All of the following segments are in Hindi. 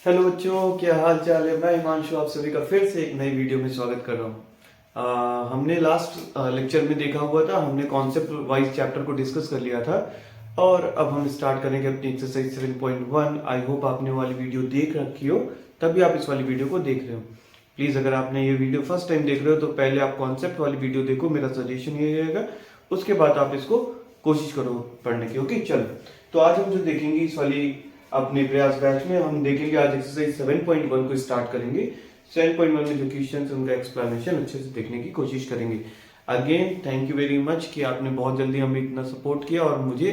हेलो बच्चों, क्या हाल चाल है। मैं हिमांशु आप सभी का फिर से एक नई वीडियो में स्वागत कर रहा हूँ। हमने लास्ट लेक्चर में देखा हुआ था, हमने कॉन्सेप्ट वाइज चैप्टर को डिस्कस कर लिया था और अब हम स्टार्ट करेंगे अपनी एक्सरसाइज 7.1। आई होप आपने वाली वीडियो देख रखी हो, तभी आप इस वाली वीडियो को देख रहे हो। प्लीज़ अगर आपने ये वीडियो फर्स्ट टाइम देख रहे हो तो पहले आप कॉन्सेप्ट वाली वीडियो देखो, मेरा सजेशन ये रहेगा। उसके बाद आप इसको कोशिश करो पढ़ने की। ओके, चलो तो आज हम जो देखेंगे इस वाली अपने प्रयास बैच में हम देखेंगे आज एक्सरसाइज 7.1 को स्टार्ट करेंगे। 7.1 में जो क्वेश्चन उनका एक्सप्लेनेशन अच्छे से देखने की कोशिश करेंगे। Again thank you very much कि आपने बहुत जल्दी हमें इतना सपोर्ट किया और मुझे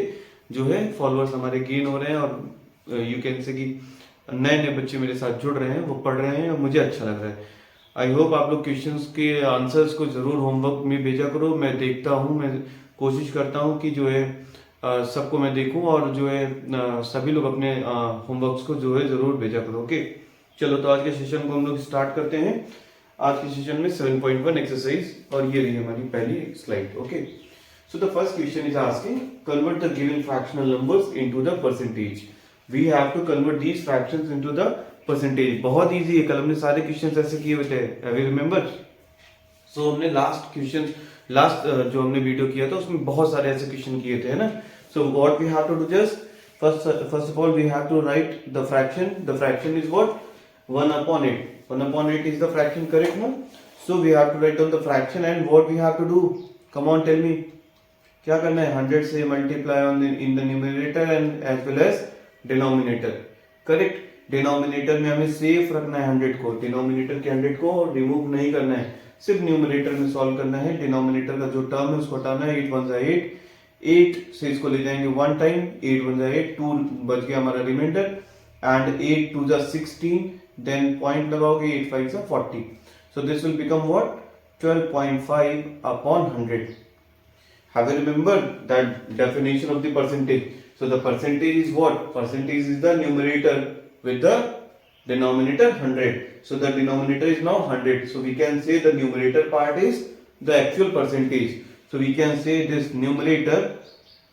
जो है फॉलोअर्स हमारे गेन हो रहे हैं और यू कैन से कि नए नए बच्चे मेरे साथ जुड़ रहे हैं, वो पढ़ रहे हैं और मुझे अच्छा लग रहा है। आई होप आप लोग क्वेश्चंस के आंसर्स को जरूर होमवर्क में भेजा करो। मैं देखता हूँ, मैं कोशिश करता हूँ कि जो है सबको मैं देखूं और जो है सभी लोग अपने होमवर्क्स को जो है जरूर भेजा करो। ओके, चलो तो आज के सेशन को हम लोग स्टार्ट करते हैं। आज के सेशन में 7.1 एक्सरसाइज और ये रही हमारी पहली slide. Okay, so the first question is asking convert the given fractional numbers into the percentage. We have to convert these fractions into the percentage. बहुत इजी है, कल हमने सारे क्वेश्चंस ऐसे किए हुए थे, वी रिमेंबर। सो हमने लास्ट जो हमने वीडियो किया था उसमें बहुत सारे ऐसे क्वेश्चन किए थे, है ना। So what we have to do, just first of all we have to write the fraction. The fraction is what 1 upon 8. 1 upon 8 is the fraction, correct no? So we have to write down the fraction and what we have to do, come on tell me, क्या करना है, 100 से multiply on in the numerator and as well as denominator, correct. Denominator में हमें सेफ रखना है 100 को, डिनोमिनेटर के 100 को रिमूव नहीं करना है, सिर्फ न्यूमरेटर में सॉल्व करना है। डिनोमिनेटर का जो टर्म है उसको हटाना है। 8 1 जा 8, 8 से इसको ले जाएंगे 1 टाइम, 8 1 जा 8, 2 बच गया हमारा रिमाइंडर एंड 8 2 जा 16, देन पॉइंट लगाओगे 8 5 जा 40। सो this will become what 12.5 upon 100. Have you remembered that definition of the percentage? So the percentage is what? Percentage is the numerator with the denominator 100. So the denominator is now 100. So we can say the numerator part is the actual percentage. So we can say this numerator,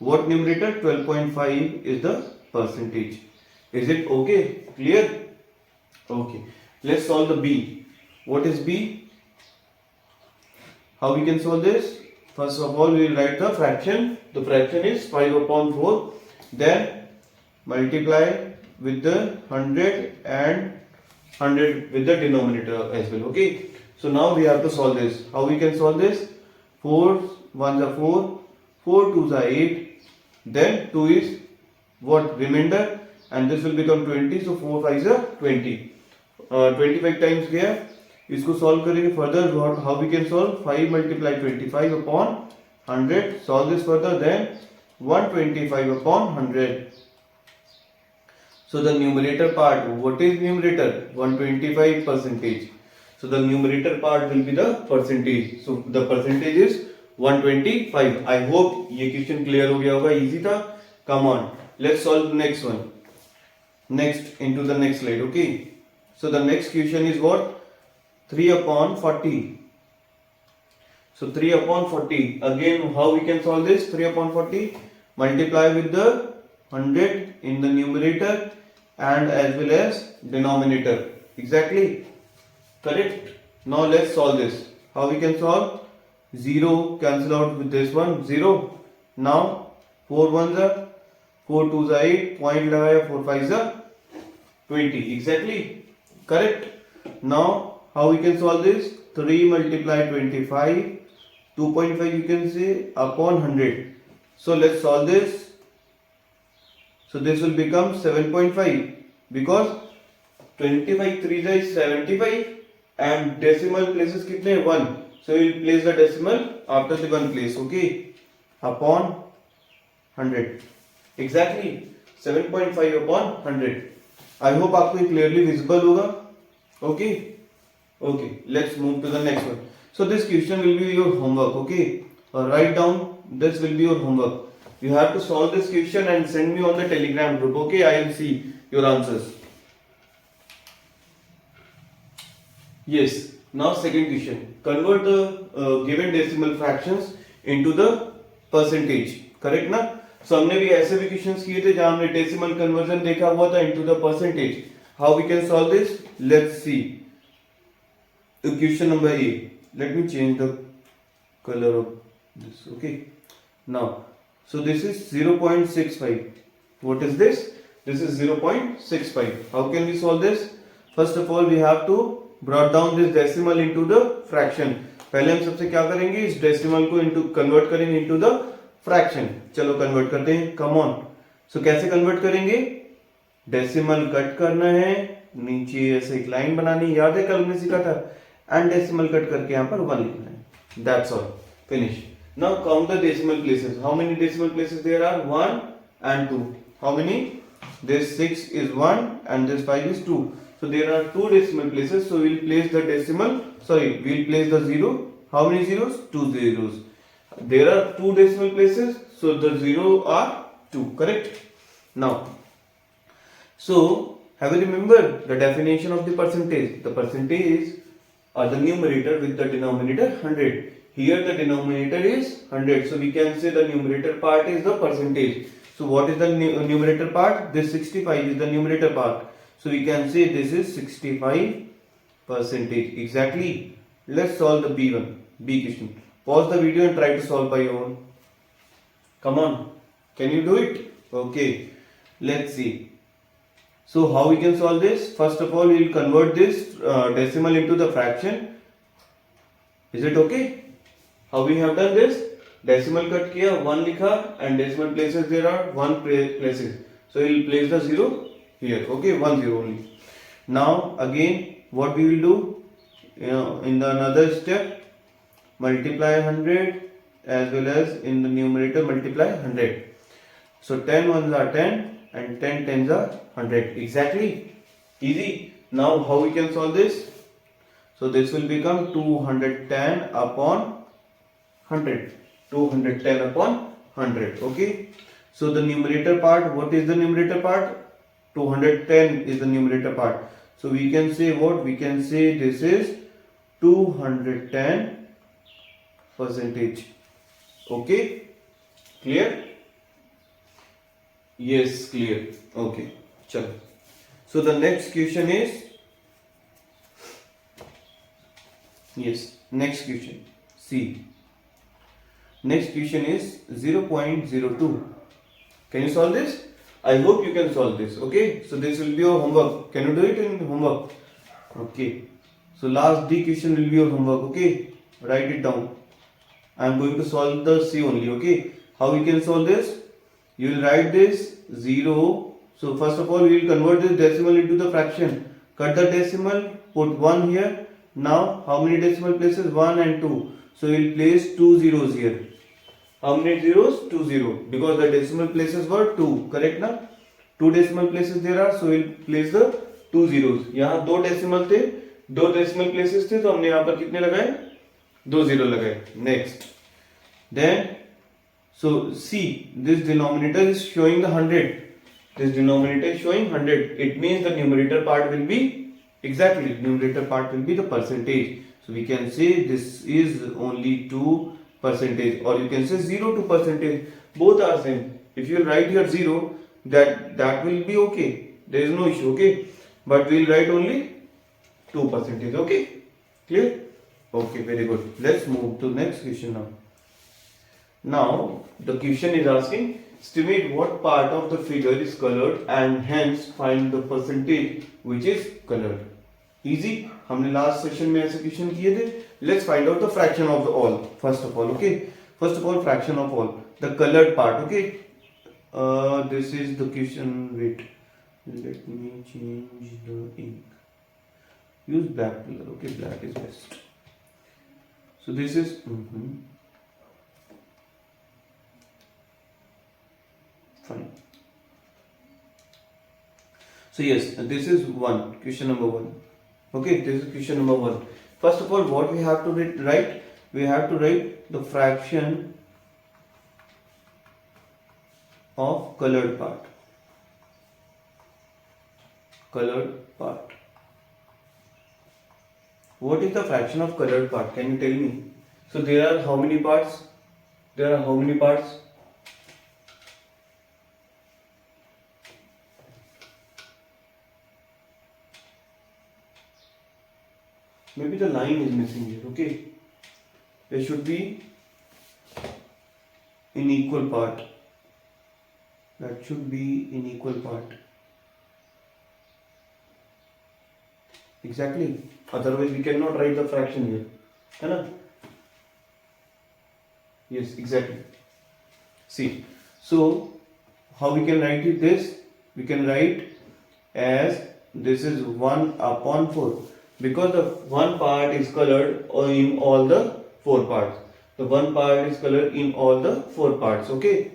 what numerator? 12.5 is the percentage. Is it okay? Clear? Okay. Let's solve the B. What is B? How we can solve this? First of all, we will write the fraction. The fraction is 5 upon 4. Then multiply with the 100 and 100 with the denominator as well. Okay. So now we have to solve this. How we can solve this? 4 1 are 4, 4 2 are 8. Then 2 is what? Remainder, and this will become 20. So 4 5 are 20. 25 times गया। इसको सॉल्व करेंगे further. How we can solve? 5 multiply 25 upon 100। Solve this further, then 125 upon 100। So the numerator part, what is numerator? 125 percentage. So the numerator part will be the percentage. So the percentage is 125. I hope ये क्वेश्चन क्लियर हो गया होगा, इजी था। Come on, let's solve the next one. Next, into the next slide. Okay. So the next question is what? 3 upon 40. So 3 upon 40. Again, how we can solve this? 3 upon 40. Multiply with the 100 in the numerator and as well as denominator. Exactly. Correct. Now let's solve this. How we can solve? 0 cancel out with this one. 0. Now 4 1s are 4 2s are 8. Point लगाया 4 5s are 20. Exactly. Correct. Now how we can solve this? 3 multiply 25, 2.5 you can say upon 100. So let's solve this. So this will become 7.5 because 25 3 is 75 and decimal places कितने 1. So we will place the decimal after the 1 place. Okay, upon 100. Exactly 7.5 upon 100. I hope आपको clearly visible होगा. Okay. Okay, let's move to the next one. So this question will be your homework. Okay, write down, this will be your homework. You have to solve this question and send me on the Telegram group. Okay, I will see your answers. Yes, now second question. Convert the given decimal fractions into the percentage. Correct ना? So हमने भी ऐसे भी क्वेश्चंस किए थे जहां हमने डेसिमल कन्वर्जन देखा हुआ था into the percentage. how we can solve this? Let's see. The question number A. Let me change the color of this. Okay, now so this is 0.65. What is this? This is 0.65. How can we solve this? First of all, we have to brought down this decimal into the fraction. पहले हम सबसे क्या करेंगे, इस डेसिमल को इनटू कन्वर्ट करेंगे इनटू द फ्रैक्शन. चलो कन्वर्ट करते हैं, कम ऑन. सो कैसे कन्वर्ट करेंगे? डेसिमल कट करना है, नीचे ऐसे एक लाइन बनानी, याद है कल हमने सीखा था, एंड डेसिमल कट करके यहाँ पर 1 लिखना है. That's all, finish. Now count the decimal places. How many decimal places there are? 1 and 2. How many? This 6 is 1 and this 5 is 2. So there are 2 decimal places. So we'll place the decimal. We'll place the 0. How many zeros? 2 zeros. There are 2 decimal places. So the 0 are 2. Correct? Now, so have you remembered the definition of the percentage? The percentage are the numerator with the denominator 100. Here the denominator is 100. So we can say the numerator part is the percentage. So what is the numerator part? This 65 is the numerator part. So we can say this is 65%. Exactly. Let's solve the B1. B question. Pause the video and try to solve by your own. Come on. Can you do it? Okay. Let's see. So how we can solve this? First of all, we will convert this decimal into the fraction. Is it okay? How we have done this? Decimal cut किया, 1 लिखा, and decimal places there are 1 places. So we will place the 0 here. Okay, 1 0 only. Now again, what we will do? In the another step, multiply 100 as well as in the numerator multiply 100. So 10 ones are 10 and 10 tens are 100. Exactly. Easy. Now how we can solve this? So this will become 210 upon 100. 210 upon 100. Okay. So the numerator part, what is the numerator part? 210 is the numerator part. So we can say what? We can say this is 210%. Okay. Clear? Yes, clear. Okay. Chalo. So the next question is, yes, next question. C. Next question is 0.02. Can you solve this? I hope you can solve this. Okay. So this will be your homework. Can you do it in homework? Okay. So last D question will be your homework. Okay. Write it down. I am going to solve the C only. Okay. How we can solve this? You will write this 0. So first of all, we will convert this decimal into the fraction. Cut the decimal. Put 1 here. Now how many decimal places? 1 and 2. So we will place 2 zeros here. How many zeros? 2 0. Because the decimal places were 2. Correct na? 2 decimal places there are. So we will place the 2 zeros. यहाँ 2 decimal थे, 2 decimal places थे, तो हमने यहाँ पर कितने लगाए? 2 0 लगाए. Next. Then, so see, this denominator is showing the 100. This denominator is showing 100. It means the numerator part will be, exactly, numerator part will be the percentage. So we can say this is only 2%, or you can say 0 to percentage. Both are same. If you write here 0, that will be okay. There is no issue. Okay, but we will write only 2%. Okay, clear? Okay, very good. Let's move to next question now. Now the question is asking, estimate what part of the figure is colored and hence find the percentage which is colored. Easy. हमने लास्ट सेशन में ऐसे क्वेश्चन किए थे. Let's find out the fraction of the all. First of all, okay, first of all fraction of all the coloured part. Okay, this is the question. Wait, let me change the ink. Use black colour. Okay, black is best. So this is fine. So yes, this is question number 1. Okay, this is question number 1. First of all, what we have to write? We have to write the fraction of colored part. Colored part. What is the fraction of colored part? Can you tell me? So there are how many parts? There are how many parts? maybe the line is missing here. Okay, they should be in equal part. That should be in equal part. Exactly, otherwise we cannot write the fraction here, है ना? Yes, exactly. See, so how we can write it this? We can write as this is 1 upon 4, because the one part is colored in all the 4 parts. The one part is colored in all the 4 parts. Okay.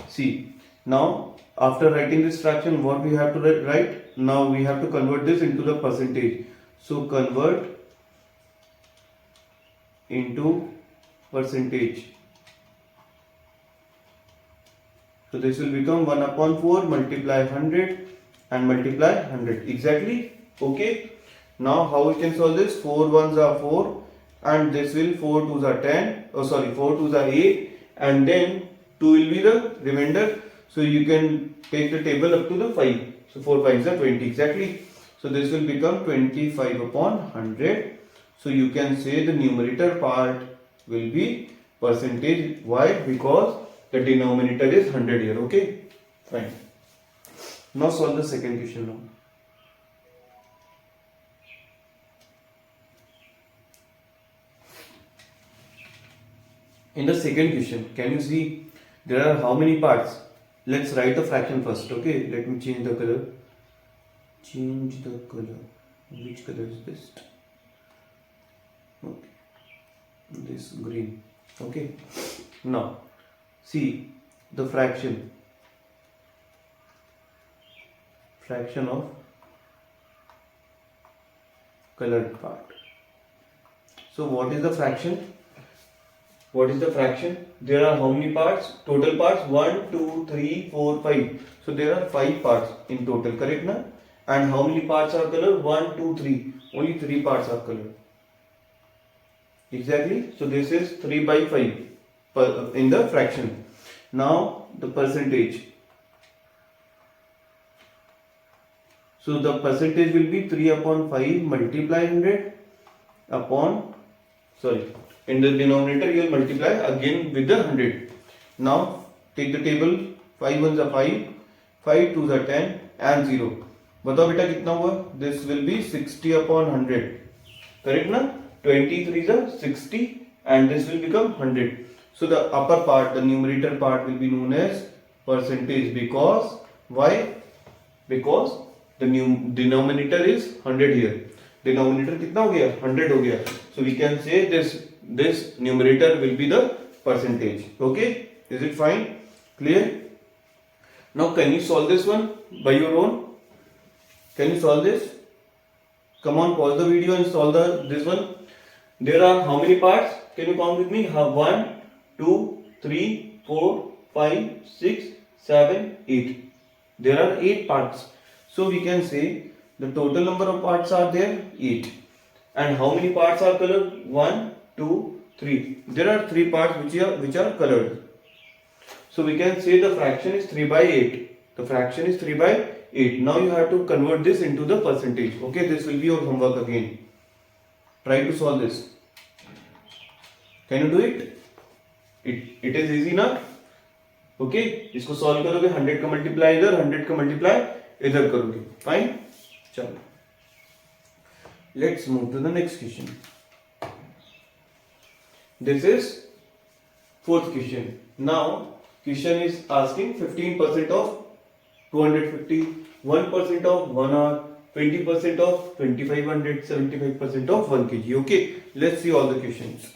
See, now after writing this fraction, what we have to write? Now we have to convert this into the percentage. So convert into percentage. So this will become 1 upon 4 multiply 100 and multiply 100. Exactly. Okay. Now how we can solve this? 4 ones are 4 and this will 4 twos are 10. Oh sorry, 4 twos are 8 and then 2 will be the remainder. So you can take the table up to the 5. So 4 5s are 20. Exactly. So this will become 25 upon 100. So you can say the numerator part will be percentage. Why? Because the denominator is 100 here. Okay, fine. Now solve the second question now. In the second question, can you see there are how many parts? Let's write the fraction first. Okay, let me change the color. Change the color. Which color is best? Okay, this green. Okay, now see the fraction of colored part. So what is the fraction? What is the fraction? There are how many parts? Total parts 1, 2, 3, 4, 5. So there are 5 parts in total, correct na? And how many parts are colored? 1, 2, 3. Only 3 parts are colored. Exactly. So this is 3 by 5 in the fraction. Now the percentage. So the percentage will be 3 upon 5 multiply 100 upon, sorry, in the denominator you will multiply again with the 100. Now take the table, 5 ones are 5, 5 twos are 10 and 0. बताओ बेटा कितना हुआ? This will be 60 upon 100. Correct na? 23 is a 60 and this will become 100. So the upper part, the numerator part will be known as percentage. Because why? Because the denominator is 100 here. Denominator कितना हो गया? 100 हो गया. So we can say this numerator will be the percentage. Okay? Is it fine? Clear? Now can you solve this one by your own? Can you solve this? Come on, pause the video and solve this one. There are how many parts? Can you count with me? 1, 2, 3, 4, 5, 6, 7, 8. There are 8 parts. So we can say the total number of parts are there 8. And how many parts are colored? 1, 2, 3. There are 3 parts which are colored. So we can say the fraction is 3 by 8. The fraction is 3 by 8. Now you have to convert this into the percentage. Okay, this will be your homework again. Try to solve this. Can you do it? It is easy ना? Okay, इसको solve करोगे 100 का multiply इधर 100 का multiply इधर करोगे. Fine? चलो. Let's move to the next question. This is fourth question. Now question is asking 15% of 250, 1% of 1 hour, 20% of 2500, 75% of 1 kg. Okay, let's see all the questions.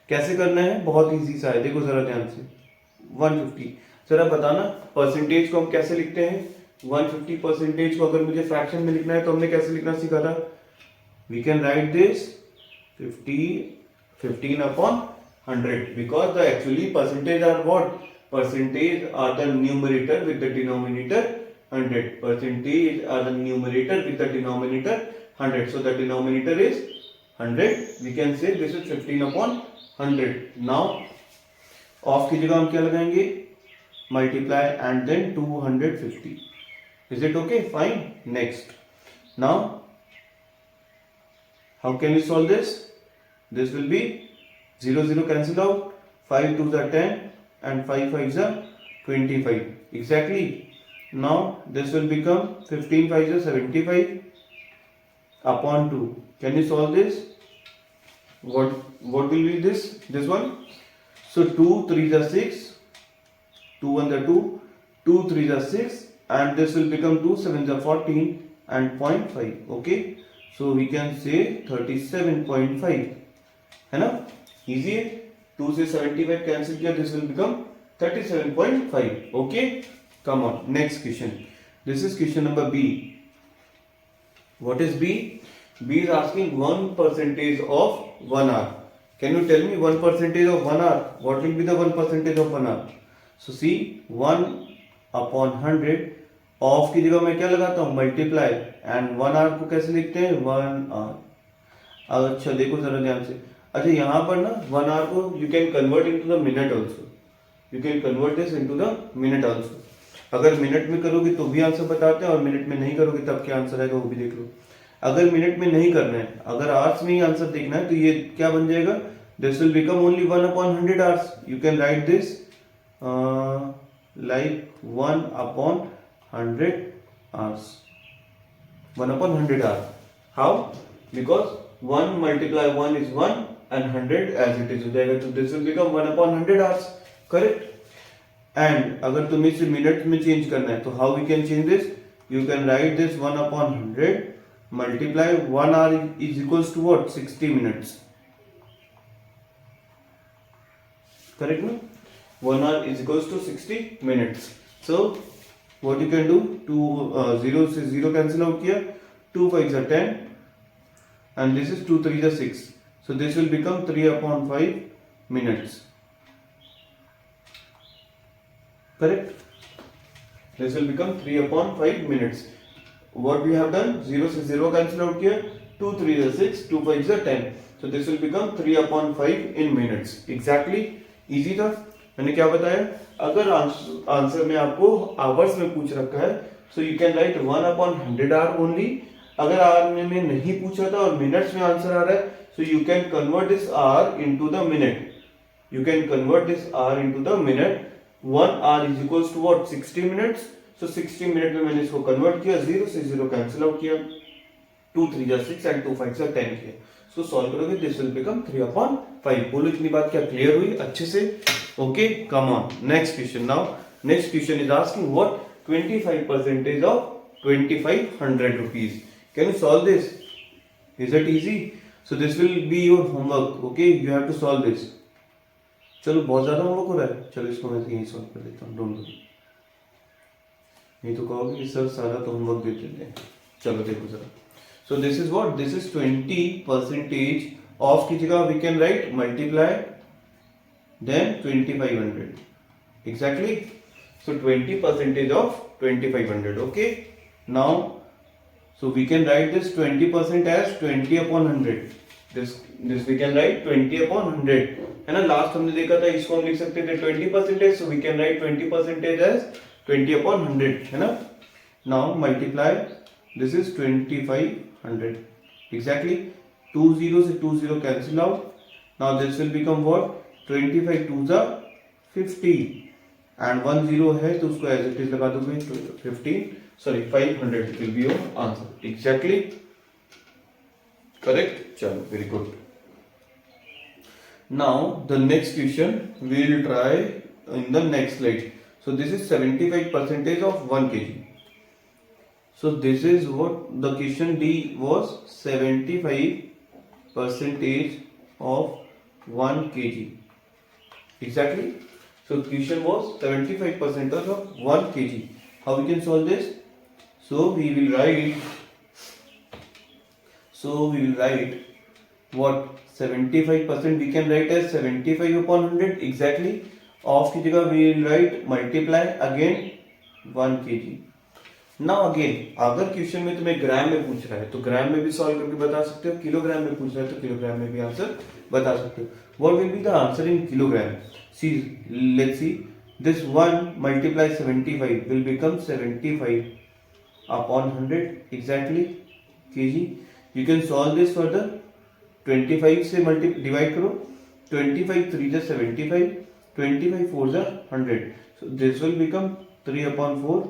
कैसे करना है? बहुत इजी सा है. देखो जरा ध्यान से. 150. जरा बताना परसेंटेज को हम कैसे लिखते हैं? 150 परसेंटेज को अगर मुझे फ्रैक्शन में लिखना है तो हमने कैसे लिखना सीखा था? We can write this 15 upon 100 because the actually percentage are what? Percentage are the numerator with the denominator 100. Percentage are the numerator with the denominator 100. So the denominator is 100. We can say this is 15 upon 100. Now off की जगह हम क्या लगाएंगे? Multiply and then 250. Is it okay? Fine. Next. Now How can we solve this? This will be 0 0 cancel out, 5 2s are 10 and 5 5s are 25. Exactly. Now this will become 15 5s are 75 upon 2. Can you solve this? What will be this one? So 2 3s are 6, 2 1s are 2, 2 3s are 6, and this will become 2 7s are 14 and 0.5. Okay, so we can say 37.5 है ना, easy है. 2 से 75 कैंसिल किया, this will become 37.5. Okay, come on, next question. This is question number B. What is B? B is asking 1% of 1 hour. Can you tell me 1% of 1 hour? What will be the 1% of 1 hour? So see, 1/100. Of की जगह मैं क्या लगाता हूँ? मल्टीप्लाई. एंड 1 आवर को कैसे लिखते हैं? 1 आवर. अच्छा देखो जरा ध्यान से. अच्छा यहाँ पर ना 1 आवर को you can convert into the minute also. You can convert this into the minute also. अगर मिनट में करोगे तो भी आंसर बताते हैं, और मिनट में नहीं करोगे तब क्या आंसर आएगा वो भी देख लो. अगर मिनट में नहीं करना है, अगर आवर्स में ही आंसर देखना है, तो ये क्या बन जाएगा? This will become only 1/100 hours. You can right this like 1/100 hours. 1/100 hours. How? Because 1 multiply 1 is 1 and 100 as it is हो जाएगा, तो this will become 1/100 hours. Correct? And अगर तुम्हें इसे मिनट में चेंज करना है, तो how we can change this? You can write this 1/100 multiply 1 hour is equals to what? 60 minutes. Correct no? 1 hour is equals to 60 minutes. So what you can do? 0 से 0 cancel out किया, 2 5s are 10 and this is 2 3s are 6. So this will become 3/5 minutes. Correct? This will become 3/5 minutes. What we have done? 0 से 0 cancel out किया, 2 3s are 6, 2 5s are 10. So this will become 3/5 in minutes. Exactly. Easy था. मैंने क्या बताया? अगर आंसर में आपको आवर्स में पूछ रखा है, so you can write 1/100 hour only. अगर आवर में नहीं पूछा था और मिनट्स में आंसर आ रहा है, so you can convert this hour into the minute. You can convert this hour into the minute. 1 hour is equals to what? 60 minutes. So 60 minute में मैंने इसको कन्वर्ट किया, 0 से 0 कैंसिल आउट किया, 2 3s are 6 and 2 5s are 10 किया. सो सॉल्व करोगे, दिस विल बिकम 3/5. बोलो इतनी बात क्या क्लियर हुई अच्छे से? Okay, come on. Next question now. Next question is asking what 25% of 2500 rupees. Can you solve this? Is it easy? So this will be your homework. Okay, you have to solve this. चलो बहुत ज्यादा होमवर्क हो रहा है. चलो इसको मैं यहीं सॉल्व कर देता हूँ. Don't worry. नहीं तो कहोगे कि सर सारा तो होमवर्क दे देते हैं. चलो देखो जरा. So this is what? This is 20% of की जगह we can write multiply then 2500. Exactly. So 20% of 2500. Okay. Now, so we can write this 20% as 20/100. This we can write 20/100. है ना? लास्ट हमने देखा था, इसको हम लिख सकते थे 20%. So we can write 20% as 20/100. है ना? Now multiply. This is 2500. Exactly. 2 0 से 2 0 cancel out. Now this will become what? 25 2s are 50 and 1 0 है तो उसको as it is लगा दोगे. 15 sorry 500 will be your answer. Exactly correct. चलो very good. Now the next question we will try in the next slide. So this is 75% of 1 kg. So this is what the question D was. 75% of 1 kg. Exactly. So question was 75% of 1 kg. How we can solve this? So we will write what? 75% we can write as 75/100. Exactly. Of की जगह we will write multiply again 1 kg. Now again, अगर क्वेश्चन में तुम्हें ग्राम में पूछ रहा है तो ग्राम में भी सॉल्व करके बता सकते हो. किलोग्राम में पूछ रहा है तो किलोग्राम में भी आंसर बता सकते हो. What will be the answer in kilogram? See, let's see. This 1 multiply 75 will become 75/100. Exactly. kg. You can solve this further. 25 से मल्टी डिवाइड करो, 25 3 जा 75, 25 4 जा 100, सो दिस विल बिकम 3/4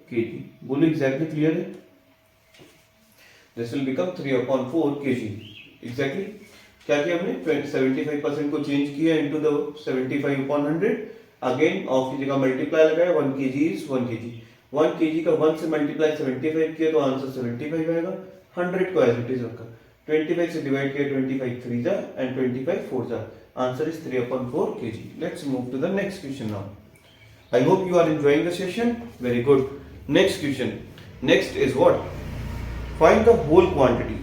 kg। बोलो एग्जैक्टली क्लियर है? This will become 3/4 kg exactly. क्या किया हमने? 75% को चेंज किया इनटू द 75/100, अगेन ऑफ की जगह मल्टीप्लाई लगाया, 1 kg इज 1 kg, 1 kg का 1 से मल्टीप्लाई 75 किया तो आंसर 75 आएगा। 100 को एज इट इज रखा, 25 से डिवाइड किया, 25 3 जा एंड 25 4 जा, answer is 3/4 kg। Let's move to the next question now. I hope you are enjoying the session, very good. Next question, next is what? Find the whole quantity.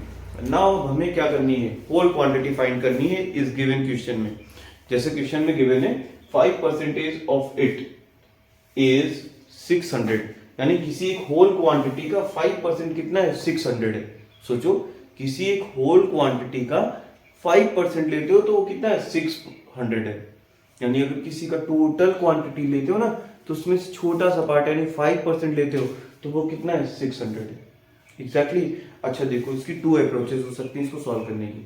Now हमें क्या करनी है? होल क्वांटिटी फाइंड करनी है इस गिवन क्वेश्चन में। जैसे क्वेश्चन में गिवन है 5% ऑफ इट इज 600, यानी किसी एक होल क्वांटिटी का 5% कितना है? 600 है। सोचो, किसी एक होल क्वांटिटी का 5% लेते हो तो वो कितना है? 600 है। यानी अगर किसी का टोटल क्वांटिटी लेते हो ना तो उसमें से छोटा सा पार्ट यानी 5% लेते हो तो वो कितना है? 600 है एग्जैक्टली। अच्छा देखो, इसकी 2 अप्रोचेस हो सकती हैं इसको सॉल्व करने की।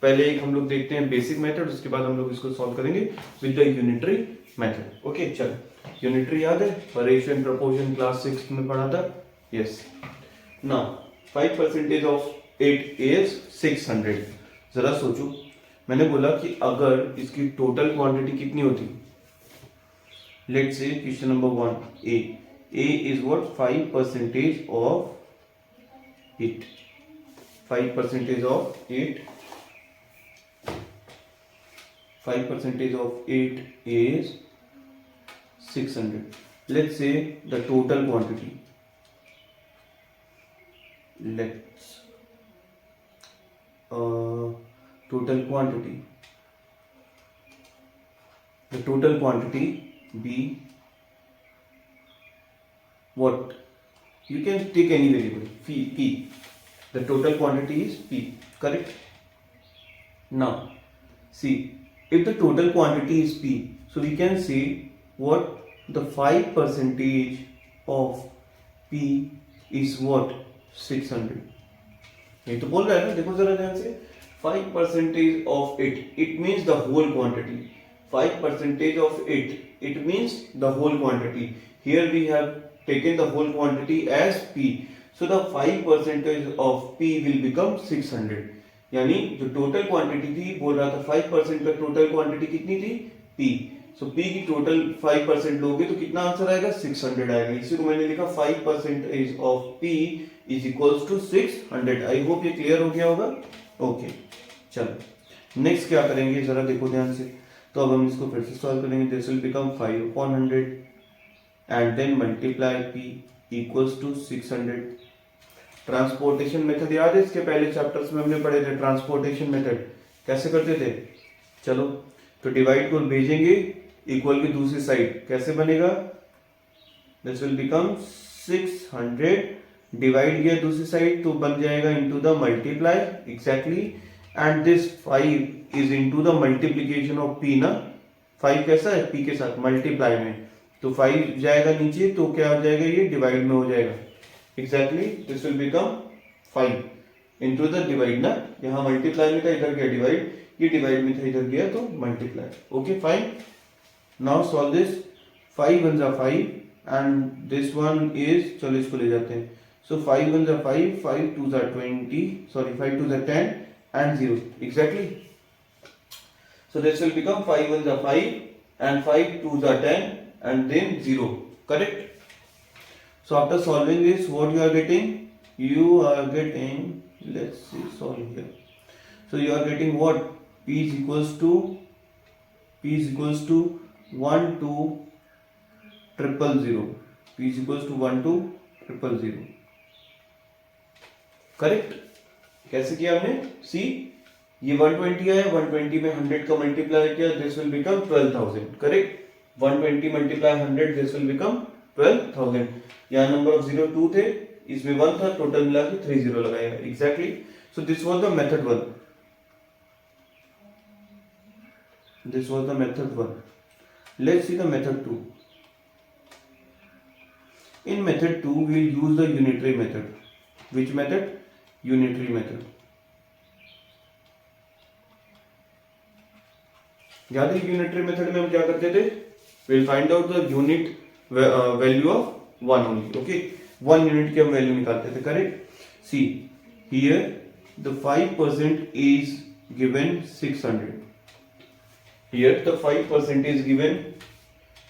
पहले एक हम लोग देखते हैं बेसिक मेथड, उसके बाद हम लोग इसको सॉल्व करेंगे with the unitary method. Okay चलो, यूनिटरी याद है? रेशियो एंड प्रोपोर्शन क्लास 6 में पढ़ा था। Yes, now 5% of it is 600। जरा सोचो, मैंने बोला कि अगर इसकी टोटल क्वांटिटी कितनी होती, let's say question number 1 A is what? 5% of it, 5% of it, 5% of it is 600. Let's say the total quantity, let's total quantity, the total quantity be what? You can take any variable, P. The total quantity is P, correct? Now, see, if the total quantity is P, so we can say what? The 5% of P is what? 600. ये तो बोल रहा है ना, देखो जरा ध्यान से, 5% of it means the whole quantity. 5% of it means the whole quantity. Here we have taken the whole quantity as P, so the 5% of P will become 600। यानी जो टोटल क्वांटिटी थी, बोल रहा था 5% का टोटल क्वांटिटी कितनी थी? P। सो P की टोटल 5% लोगे तो कितना आंसर आएगा? 600 आएगा। इसी को मैंने लिखा 5% of P is equals to 600। I hope ये क्लियर हो गया होगा। ओके चलो, नेक्स्ट क्या करेंगे जरा देखो ध्यान से। तो अब हम इसको फिर से सॉल्व करेंगे। This will become 5/100 and then multiply P equals to 600। Transportation method याद है? इसके पहले चैप्टर्स में हमने पढ़े थे ट्रांसपोर्टेशन मेथड कैसे करते थे। चलो, तो डिवाइड को भेजेंगे इक्वल की दूसरी साइड, कैसे बनेगा? दिस विल बिकम 600, डिवाइड किया दूसरी साइड तो बन जाएगा into the multiply exactly, and this 5 is into the multiplication of P ना। 5 कैसा है? P के साथ मल्टीप्लाई में, तो 5 जाएगा नीचे तो क्या हो जाएगा? ये डिवाइड में हो जाएगा exactly. This will become 5 into the divide ना, यहाँ मल्टीप्लाई में था इधर गया डिवाइड, ये डिवाइड में था इधर गया तो multiply. Okay fine, now solve this. 5 1 जा 5 एंड दिस वन इज, चलो इसको ले जाते हैं। सो 5 1 जा 5, 5 2 जा 20, सॉरी 5 2 जा 10 and 0 exactly. So this will become 5 1 जा 5 and 5 2 जा 10 and then 0, correct? So after solving this, what you are getting? You are getting, let's see, solve here. So you are getting what? P is equals to 1 to 000. P is equals to 1 to 000, correct? कैसे किया हमने? See, ये 120 आया, 120 में 100 का मल्टीप्लाई किया, this will become 12,000, correct? 120 multiply 100, this will become 12,000। यहाँ नंबर ऑफ 0 2 थे, इसमें 1 था, टोटल मिला के 30 लगाएगा exactly. So this was the method 1, this was the method 1। Let's see the method 2। In method 2 we will use the unitary method. Which method? Unitary method। याद है यूनिटरी मेथड में हम क्या करते थे, will find out the unit value of 1 only, okay 1 unit की हम वैल्यू निकालते थे, correct. See here the 5% is given 600, here the 5% is given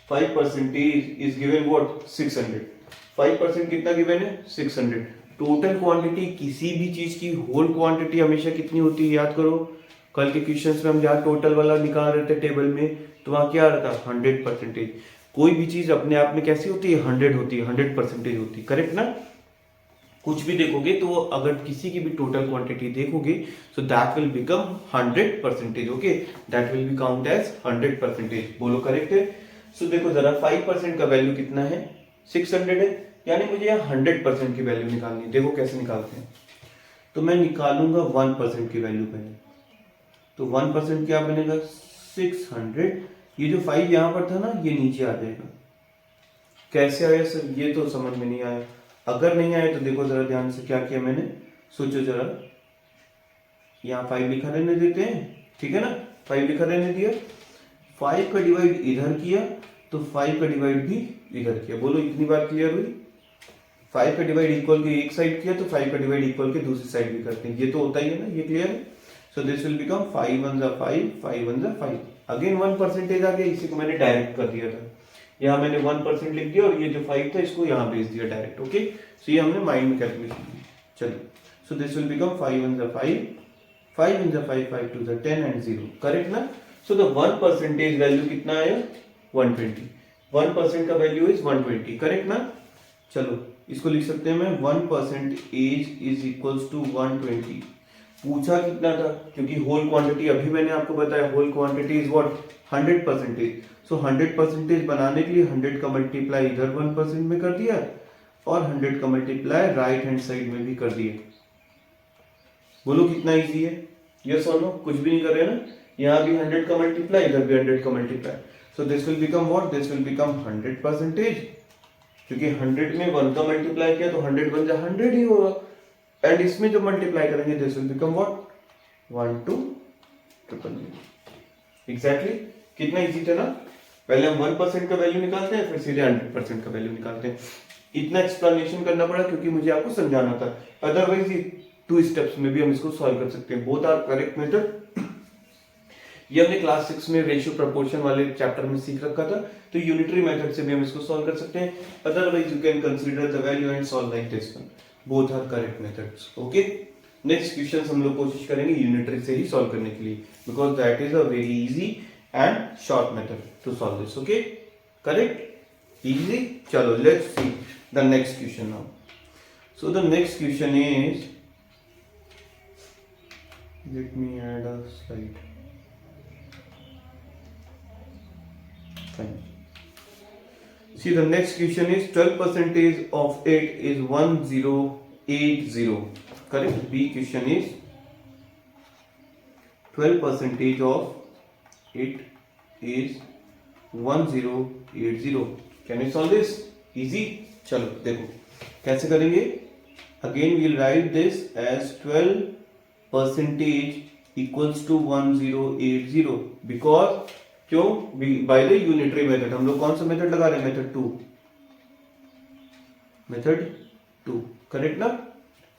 5% is given what 600, 5% कितना गिवन है 600। टोटल क्वांटिटी किसी भी चीज की होल क्वांटिटी हमेशा कितनी होती है, याद करो कल के क्वेश्चंस में हम जहाँ टोटल वाला निकाल रहे थे टेबल में, तो वहां क्या आ रहा था 100%। कोई भी चीज अपने आप में कैसी होती है 100 होती है, 100% होती है, करेक्ट ना। कुछ भी देखोगे तो अगर किसी की भी टोटल क्वांटिटी देखोगे so that will become 100%, okay that will be count as 100%, बोलो करेक्ट है। सो देखो जरा 5% का वैल्यू कितना है 600 है, यानी मुझे यहाँ 100% की वैल्यू निकालनी है। देखो कैसे निकालते हैं, तो मैं निकालूंगा 1% की वैल्यू पहले, तो 1% क्या बनेगा 600, ये जो 5 यहाँ पर था ना ये नीचे आ जाएगा। कैसे आया सर, ये तो समझ में नहीं आया। अगर नहीं आया तो देखो जरा ध्यान से क्या किया मैंने, सोचो जरा, यहाँ 5 लिखा रहने देते हैं, ठीक है ना, 5 लिखा रहने दिया, 5 का डिवाइड इधर किया तो 5 का डिवाइड भी इधर किया, बोलो इतनी बात क्लियर हुई। 5 का डिवाइड इक्वल के एक साइड किया तो 5 का डिवाइड इक्वल के दूसरी साइड भी करते हैं, ये तो होता ही है ना, ये क्लियर है। सो दिस विल बिकम 5 1 जा 5, 5 1 जा 5, अगेन 1% आ गया, इसी को मैंने डायरेक्ट कर दिया था, यहाँ मैंने 1% लिख दिया और ये जो 5 था इसको यहाँ भेज दिया डायरेक्ट, ओके। सो ये हमने माइंड में कैलकुलेशन की, चलिए। सो दिस विल बिकम 5 1 जा 5, 5 1 जा 5, 5 2 जा 10 एंड 0, करेक्ट ना। सो द 1% वैल्यू कितना आया 120, 1% का वैल्यू इज 120, करेक्ट ना। चलो इसको लिख सकते हैं मैं 1% इज इक्वल्स टू 120। पूछा कितना था, क्योंकि होल क्वांटिटी अभी मैंने आपको बताया होल क्वांटिटी इज व्हाट 100%। सो 100% बनाने के लिए 100 का मल्टीप्लाई इधर 1% में कर दिया और 100 का मल्टीप्लाई राइट हैंड साइड में भी कर दिया। बोलो कितना इजी है, यस और नो, कुछ भी नहीं कर रहे ना, यहाँ भी 100 का मल्टीप्लाई इधर भी 100 का multiply. So this will become what, this will become 100%, क्योंकि 100 में 1 का मल्टीप्लाई किया तो 100 बन जाए 100 ही होगा, एंड इसमें जो मल्टीप्लाई करेंगे this will become what 1 2 0 exactly. कितना इजी था ना, पहले हम 1% का वैल्यू निकालते हैं फिर सीधे 100% का वैल्यू निकालते हैं। इतना एक्सप्लेनेशन करना पड़ा क्योंकि मुझे आपको समझाना था, अदरवाइज 2 स्टेप्स में भी हम इसको सॉल्व कर सकते हैं, बोथ आर करेक्ट मेथड। ये हमने क्लास 6 में रेशियो प्रोपोर्शन वाले चैप्टर में सीख रखा था, तो यूनिटरी मेथड से भी हम इसको सॉल्व कर सकते हैं, otherwise you can consider the value and solve like this one, both are correct methods, okay. Next question हम लोग कोशिश करेंगे यूनिटरी से ही सॉल्व करने के लिए, because that is a very easy and short method to solve this, okay correct easy. चलो let's see the next question now. So the next question is, let me add a slide, fine। See the next question is 12% of 8 is 1080, correct। B question is 12% of 8 is 1080, can you solve this, easy। चलो देखो कैसे करेंगे, again we will write this as 12% equals to 1080, because क्यों, बाय द यूनिटरी मेथड। हम लोग कौन सा मेथड लगा रहे हैं, मेथड 2, मेथड 2, करेक्ट ना।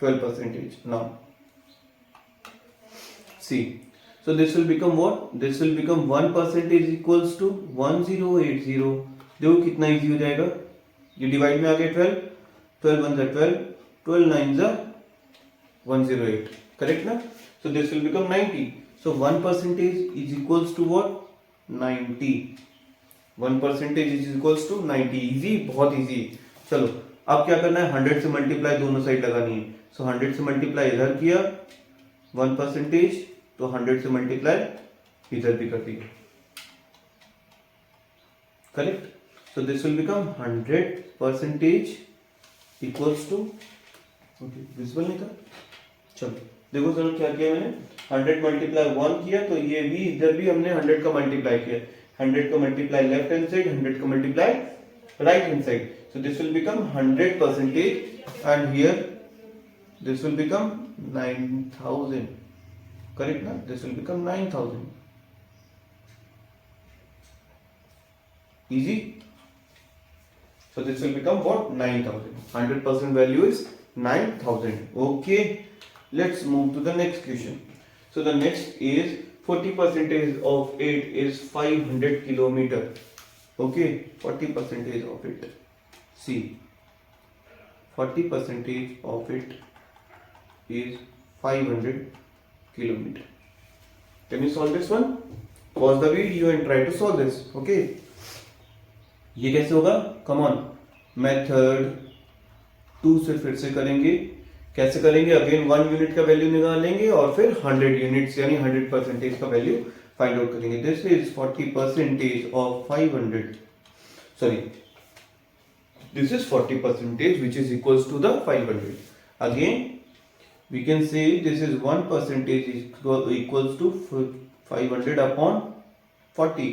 12% now see, so this will become what, this will become 1% is equals to 1080। देखो कितना इजी हो जाएगा, ये डिवाइड में आ गया 12, 12 1 जा 12, 12 9 जा 108, करेक्ट ना। so this will become 90, so 1% is equals to what 90, 1% is equals to 90, easy, बहुत इजी। चलो अब क्या करना है, 100 से मल्टीप्लाई दोनों साइड लगानी है, सो 100 से मल्टीप्लाई इधर किया 1%, तो 100 से मल्टीप्लाई इधर भी कर दिया, correct. So this will become 100% equals to, okay visible नहीं था, चलो देखो सर क्या किया मैंने, 100 मल्टीप्लाई 1 किया तो ये भी इधर भी हमने 100 का मल्टीप्लाई किया, 100 का मल्टीप्लाई लेफ्ट हैंड साइड, 100 का multiply right hand side, so this will become 100% and here this will become 9000, correct ना, this will become 9000, easy. So this will become what? 9,000. 100% value is 9,000. Okay, let's move to the next question. So the next is 40% of it is 500 kilometer. Okay, 40% of it. See, 40% of it is 500 kilometer. Can you solve this one? Pause the video and try to solve this. Okay. ये कैसे होगा? Come on. मेथड 2 से फिर से करेंगे. कैसे करेंगे? अगेन 1 यूनिट का वैल्यू निकालेंगे और फिर 100 यूनिट्स यानी 100% का वैल्यू फाइंड आउट करेंगे. This is 40% of 500. Sorry, this is 40% which is equals to the 500. Again we can say this is 1% equals to 500 upon 40.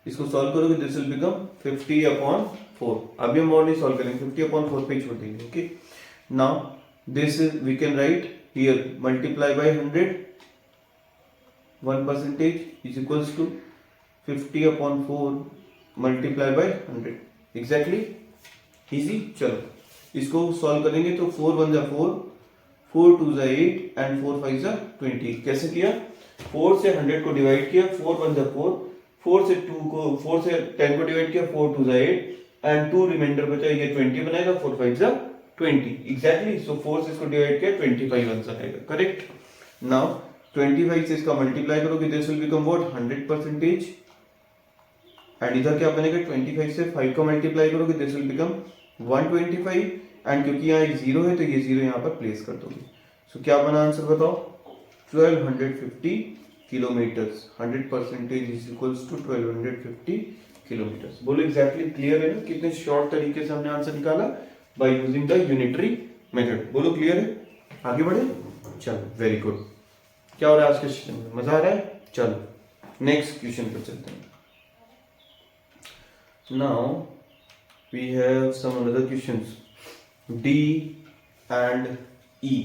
इसको सॉल्व करोगे दिस विल बिकम 50 अपॉन 4. अभी हम और नहीं सॉल्व करेंगे, 50 अपॉन 4 पे छोड़ देंगे. Okay, now this is we can write here multiply by 100. 1% is equals to 50 upon 4 multiply by 100. Exactly easy. चलो इसको सॉल्व करेंगे तो 4 1 जा 4, 4 2 जा 8 एंड 4 5 जा 20. कैसे किया? 4 से 100 को डिवाइड किया, 4 1 जा 4, 4 से 10 को डिवाइड किया, 4 2 जा 8 एंड 2 रिमाइंडर बचा, ये 20 बनाएगा, 4 5 जा 20. एग्जैक्टली. सो 4 से इसको डिवाइड किया, 25 आंसर आएगा. करेक्ट. नाउ 25 से इसका मल्टीप्लाई करोगे this will become what? 100%. And इधर क्या बनेगा? 25 से 5 को मल्टीप्लाई करोगे दिस विल बिकम 125. एंड क्योंकि यहाँ एक 0 है तो ये 0 यहाँ पर प्लेस कर दोगे. सो क्या बना आंसर बताओ? 1250 kilometres. 100% is equals to 1250 kilometres. बोलो एग्जैक्टली क्लियर है ना? कितने शॉर्ट तरीके से हमने आंसर निकाला by using the unitary method. बोलो क्लियर है? आगे बढ़े. चलो वेरी गुड. क्या हो रहा है आज के सेशन में? मजा आ रहा है? चलो नेक्स्ट क्वेश्चन पर चलते हैं. Now we have some another questions, D and E.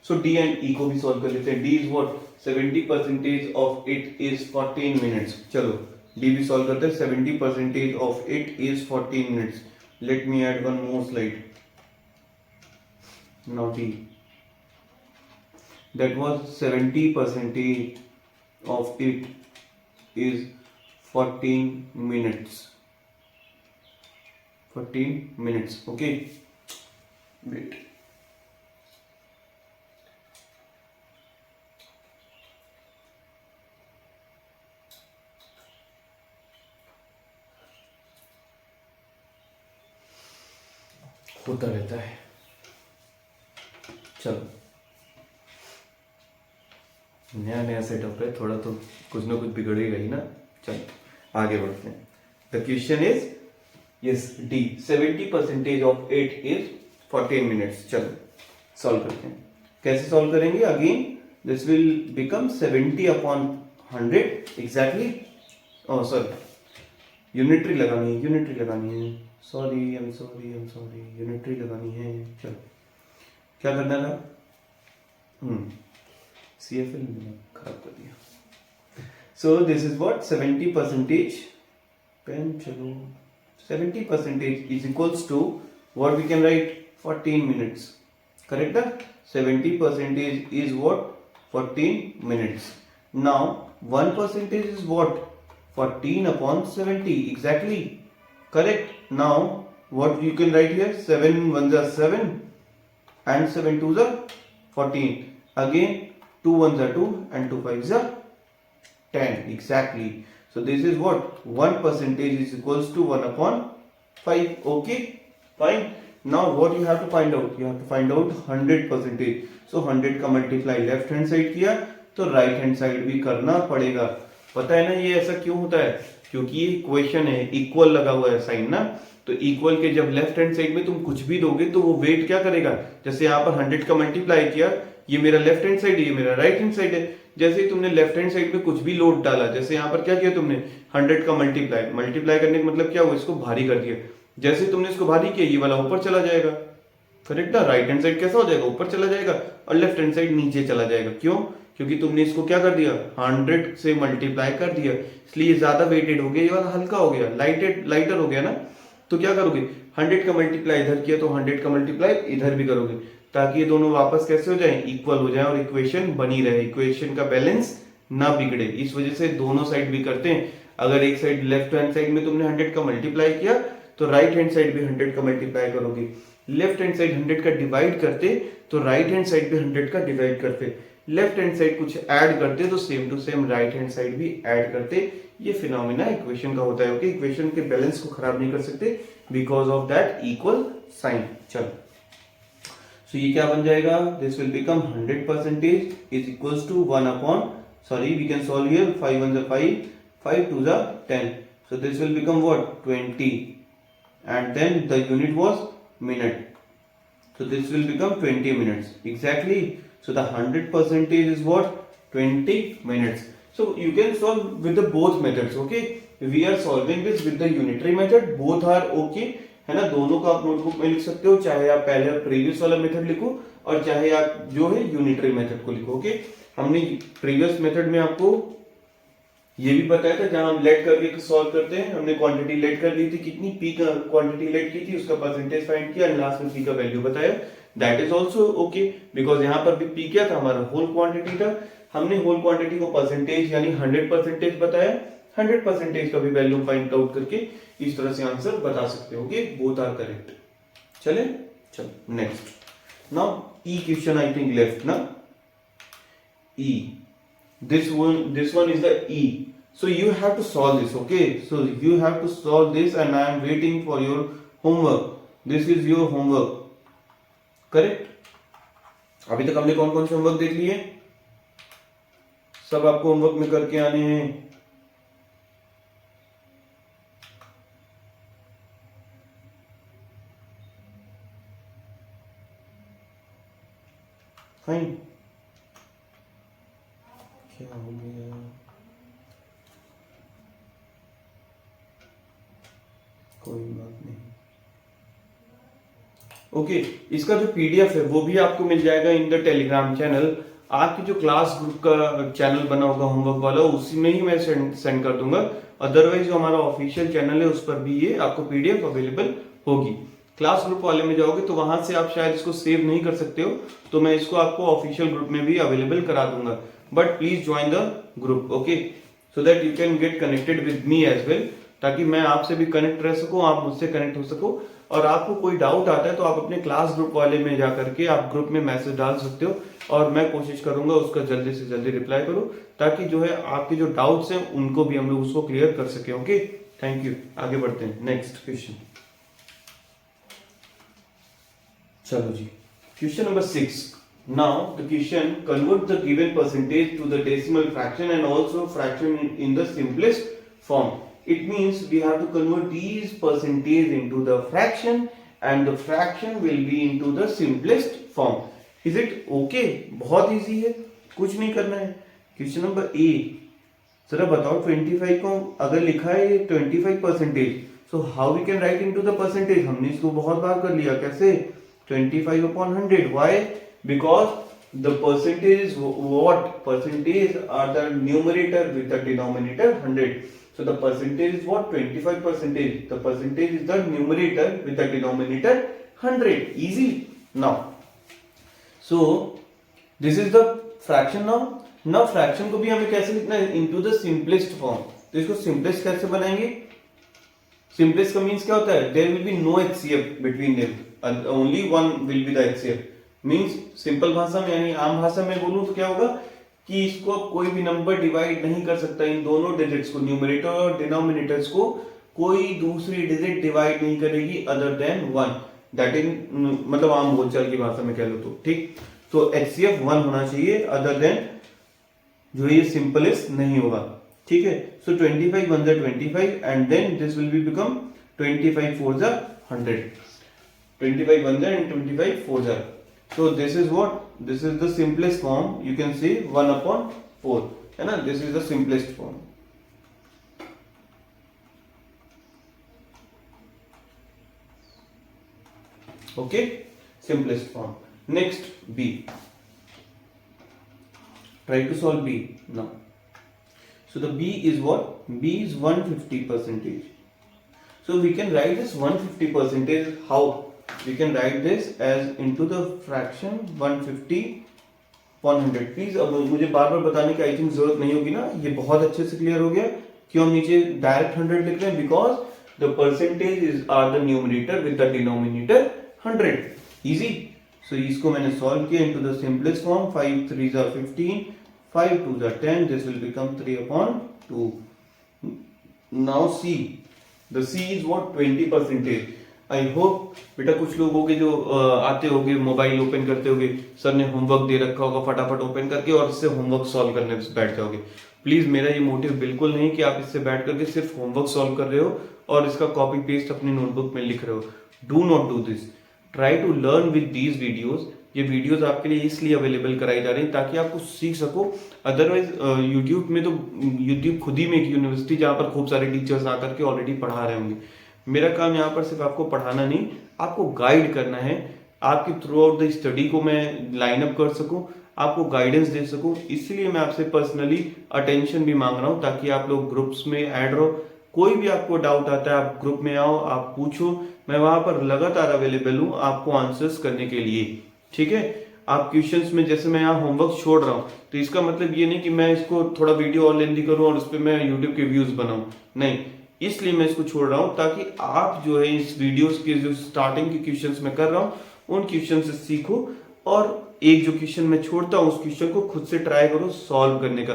So D and E को भी सॉल्व कर लेते हैं. D is what? 70% of it is 14 minutes. चलो D भी सॉल्व करते हैं. 70% of it is 14 minutes. Let me add one more slide. Now D. That was 70% of it is 14 minutes. 14 minutes. Okay. Wait. होता रहता है. चलो नया नया सेटअप है, थोड़ा तो कुछ ना कुछ बिगड़ेगा ही ना. चलो आगे बढ़ते हैं. The question is yes D 70% of it is 14 minutes. चलो सॉल्व करते हैं. कैसे सॉल्व करेंगे? Again this will become 70 upon 100. Exactly. Oh sorry, unitary लगानी है, यूनिटरी लगानी है. Sorry, I am sorry, unitary लगानी है. चलो क्या करना था? CFL खराब कर दिया. So this is what? 70% pen. चलो 70% is equals to what we can write? 14 minutes. Correct that? 70% is what? 14 minutes. Now 1% is what? 14 upon 70. Exactly. Correct. Now what you can write here? 7 1s are 7 and 7 2s are 14. Again 2 1s are 2 and 2 5s are 10. Exactly. So this is what? 1% is equals to 1 upon 5. Okay. Fine. Now what you have to find out? You have to find out 100%. So 100 का मल्टीप्लाई लेफ्ट हैंड साइड किया तो राइट हैंड साइड भी करना पड़ेगा. पता है ना ये ऐसा क्यों होता है? क्योंकि ये इक्वेशन है, इक्वल लगा हुआ है साइन ना. तो इक्वल के जब लेफ्ट हैंड साइड में तुम कुछ भी दोगे तो वो वेट क्या करेगा? जैसे यहाँ पर 100 का मल्टीप्लाई किया, ये मेरा लेफ्ट हैंड साइड है, ये मेरा राइट हैंड साइड है. जैसे ही तुमने लेफ्ट हैंड साइड में कुछ भी लोड डाला, जैसे यहाँ पर क्या किया तुमने? 100 का मल्टीप्लाई करने का मतलब क्या हुआ? इसको भारी कर दिया. जैसे तुमने इसको भारी किया, ये वाला ऊपर चला जाएगा. करेक्ट ना? राइट हैंड साइड कैसा हो जाएगा? ऊपर चला जाएगा और लेफ्ट हैंड साइड नीचे चला जाएगा. क्यों? क्योंकि तुमने इसको क्या कर दिया 100 से मल्टीप्लाई कर दिया, इसलिए ज्यादा वेटेड हो गया, ये वाला हल्का हो गया, लाइटर हो गया ना। तो क्या करोगे 100 का मल्टीप्लाई इधर किया तो 100 का मल्टीप्लाई इधर भी करोगे, ताकि ये दोनों वापस कैसे हो जाए, इक्वल हो जाए और इक्वेशन बनी रहे, इक्वेशन का बैलेंस ना बिगड़े। इस वजह से दोनों साइड भी करते हैं। अगर एक साइड लेफ्ट हैंड साइड में तुमने 100 का मल्टीप्लाई किया तो राइट हैंड साइड भी 100 का मल्टीप्लाई करोगे। लेफ्ट हैंड साइड 100 का डिवाइड करते तो राइट हैंड साइड भी 100 का डिवाइड करते। लेफ्ट हैंड साइड कुछ ऐड करते तो same to same right hand side भी ऐड करते। ये फिनोमिना इक्वेशन का होता है। ओके, इक्वेशन के बैलेंस को खराब नहीं कर सकते because of that equal sign. चलो, सो ये क्या बन जाएगा, this will become 100% is equals to 1 upon, sorry we can solve here, 5 1 5, 5 2 10, so this will become what, 20, and then the unit was minute, so this will become 20 minutes exactly. So the 100% is what, 20 minutes. So you can solve with the both methods. Okay, we are solving this with the unitary method, both are okay है ना। दोनों का आप नोटबुक में लिख सकते हो, चाहे आप पहले प्रीवियस वाला मेथड लिखो और चाहे आप जो है यूनिटरी मेथड को लिखो। ओके, हमने प्रीवियस मेथड में आपको ये भी बताया था, जहां हम लेट करके सॉल्व करते हैं, हमने क्वांटिटी लेट कर ली थी, कितनी पी का क्वांटिटी लेट की थी, उसका परसेंटेज फाइंड किया, लास्ट में पी का वैल्यू बताया। That is also okay, because यहाँ पर भी पी क्या था, हमारा होल क्वांटिटी था। हमने होल क्वांटिटी को परसेंटेज यानी 100% बताया, 100% का भी वैल्यू फाइंड आउट करके इस तरह से आंसर बता सकते हो। Both are correct. चले, चलो next. Now E question I think left ना, E. This one is the E. So you have to solve this. Okay, so you have to solve this and I am waiting for your homework. This is your homework. Correct? अभी तक हमने कौन कौन से होमवर्क देख लिए, सब आपको होमवर्क में करके आने हैं। फाइन, क्या हो गया, कोई बात नहीं। ओके, इसका जो पीडीएफ है वो भी आपको मिल जाएगा इन द टेलीग्राम चैनल। आपकी जो क्लास ग्रुप का चैनल बना होगा होमवर्क वाला, उसी में ही मैं सेंड कर दूंगा। अदरवाइज जो हमारा ऑफिशियल चैनल है उस पर भी ये आपको पीडीएफ अवेलेबल होगी। क्लास ग्रुप वाले में जाओगे तो वहां से आप शायद इसको सेव नहीं कर सकते हो, तो मैं इसको आपको ऑफिशियल ग्रुप में भी अवेलेबल करा दूंगा। But please join the group, okay, so that you can get connected with me as well, ताकि मैं आपसे भी कनेक्ट रह सकूं, आप मुझसे कनेक्ट हो सको। और आपको कोई डाउट आता है तो आप अपने क्लास ग्रुप वाले में जाकर के आप ग्रुप में मैसेज डाल सकते हो और मैं कोशिश करूंगा उसका जल्दी से जल्दी रिप्लाई करूं, ताकि जो है आपके जो डाउट्स हैं उनको भी हम लोग उसको क्लियर कर सके। Okay, thank you. आगे बढ़ते हैं, नेक्स्ट क्वेश्चन। चलो जी, question number 6। Now the question, convert the given percentage to the decimal fraction and also fraction in the simplest form. It means we have to convert these percentage into the fraction and the fraction will be into the simplest form. Is it okay? बहुत इजी है, कुछ नहीं करना है। क्वेश्चन नंबर ए, जरा बताओ 25 को अगर लिखा है 25%, so how we can write into the percentage? हमने इसको बहुत बार कर लिया, कैसे, 25/100. Why? Because the percentage is what? Percentage are the numerator with the denominator 100. So the percentage is what? 25%. The percentage is the numerator with the denominator 100. Easy. Now, so this is the fraction now. Now fraction को भी हमें कैसे लिखना है? Into the simplest form. तो इसको simplest कैसे बनाएंगे? Simplest का means क्या होता है? There will be no HCF between them. Only one will be the HCF. Means simple भाषा में यानी आम भाषा में बोलूं तो क्या होगा कि इसको कोई भी नंबर डिवाइड नहीं कर सकता, इन दोनों डिजिट्स को, न्यूमरेटर और डिनोमिनेटर्स को कोई दूसरी डिजिट डिवाइड नहीं करेगी अदर देन 1। दैट इज मतलब आम बोलचाल की भाषा में कह लो तो ठीक। तो HCF 1 होना चाहिए, अदर देन जो ये सिंपलेस्ट नहीं होगा, ठीक है। So 25 1 25 and then this will be become 25 4 100, 25 1 and 25 4 So this is what? This is the simplest form. You can see 1/4 है ना, this is the simplest form. Okay, simplest form. Next B. Try to solve B now. So the B is what? B is 150 percentage. So we can write this 150 percentage. How? We can write this as into the fraction 150 100. Please अब मुझे बार बार बताने की आई थिंक जरूरत नहीं होगी ना, ये बहुत अच्छे से क्लियर हो गया। क्यों हम नीचे डायरेक्ट 100 लिख रहे हैं? Because the percentage is are the numerator with the denominator 100। Easy. So इसको मैंने सॉल्व किया into the simplest form. 5 3 are 15, 5 2 are 10, this will become 3/2। now C, the C is what? 20 percentage। I hope बेटा कुछ लोग होंगे जो आते होंगे, मोबाइल ओपन करते होंगे, सर ने होमवर्क दे रखा होगा, फटाफट ओपन करके और इससे होमवर्क सॉल्व करने बैठ जाओगे। प्लीज मेरा ये मोटिव बिल्कुल नहीं कि आप इससे बैठ करके सिर्फ होमवर्क सॉल्व कर रहे हो और इसका कॉपी पेस्ट अपनी नोटबुक में लिख रहे हो। Do not do this. Try to learn with these videos. ये वीडियोज आपके लिए इसलिए अवेलेबल कराई जा रही है ताकि आप कुछ सीख सको। अदरवाइज यूट्यूब में तो यूट्यूब खुद ही में एक यूनिवर्सिटी जहाँ पर खूब सारे टीचर्स आकर के ऑलरेडी पढ़ा रहे होंगे। मेरा काम यहाँ पर सिर्फ आपको पढ़ाना नहीं, आपको गाइड करना है। आपकी थ्रू आउट द स्टडी को मैं लाइन अप कर सकूं, आपको गाइडेंस दे सकूं, इसलिए मैं आपसे पर्सनली अटेंशन भी मांग रहा हूं ताकि आप लोग ग्रुप्स में ऐड रहो। कोई भी आपको डाउट आता है आप ग्रुप में आओ, आप पूछो, मैं वहां पर लगातार अवेलेबल हूं आपको आंसर्स करने के लिए। ठीक है? आप क्वेश्चंस में, जैसे मैं यहाँ होमवर्क छोड़ रहा हूँ तो इसका मतलब ये नहीं कि मैं इसको थोड़ा वीडियो और लेंदी करूँ और उस पर मैं यूट्यूब के व्यूज बनाऊं, नहीं। इसलिए मैं इसको छोड़ रहा हूं ताकि आप जो है इस वीडियोस के जो स्टार्टिंग के क्वेश्चंस मैं कर रहा हूं उन क्वेश्चन से सीखो और एक जो क्वेश्चन मैं छोड़ता हूं उस क्वेश्चन को खुद से ट्राई करो सॉल्व करने का।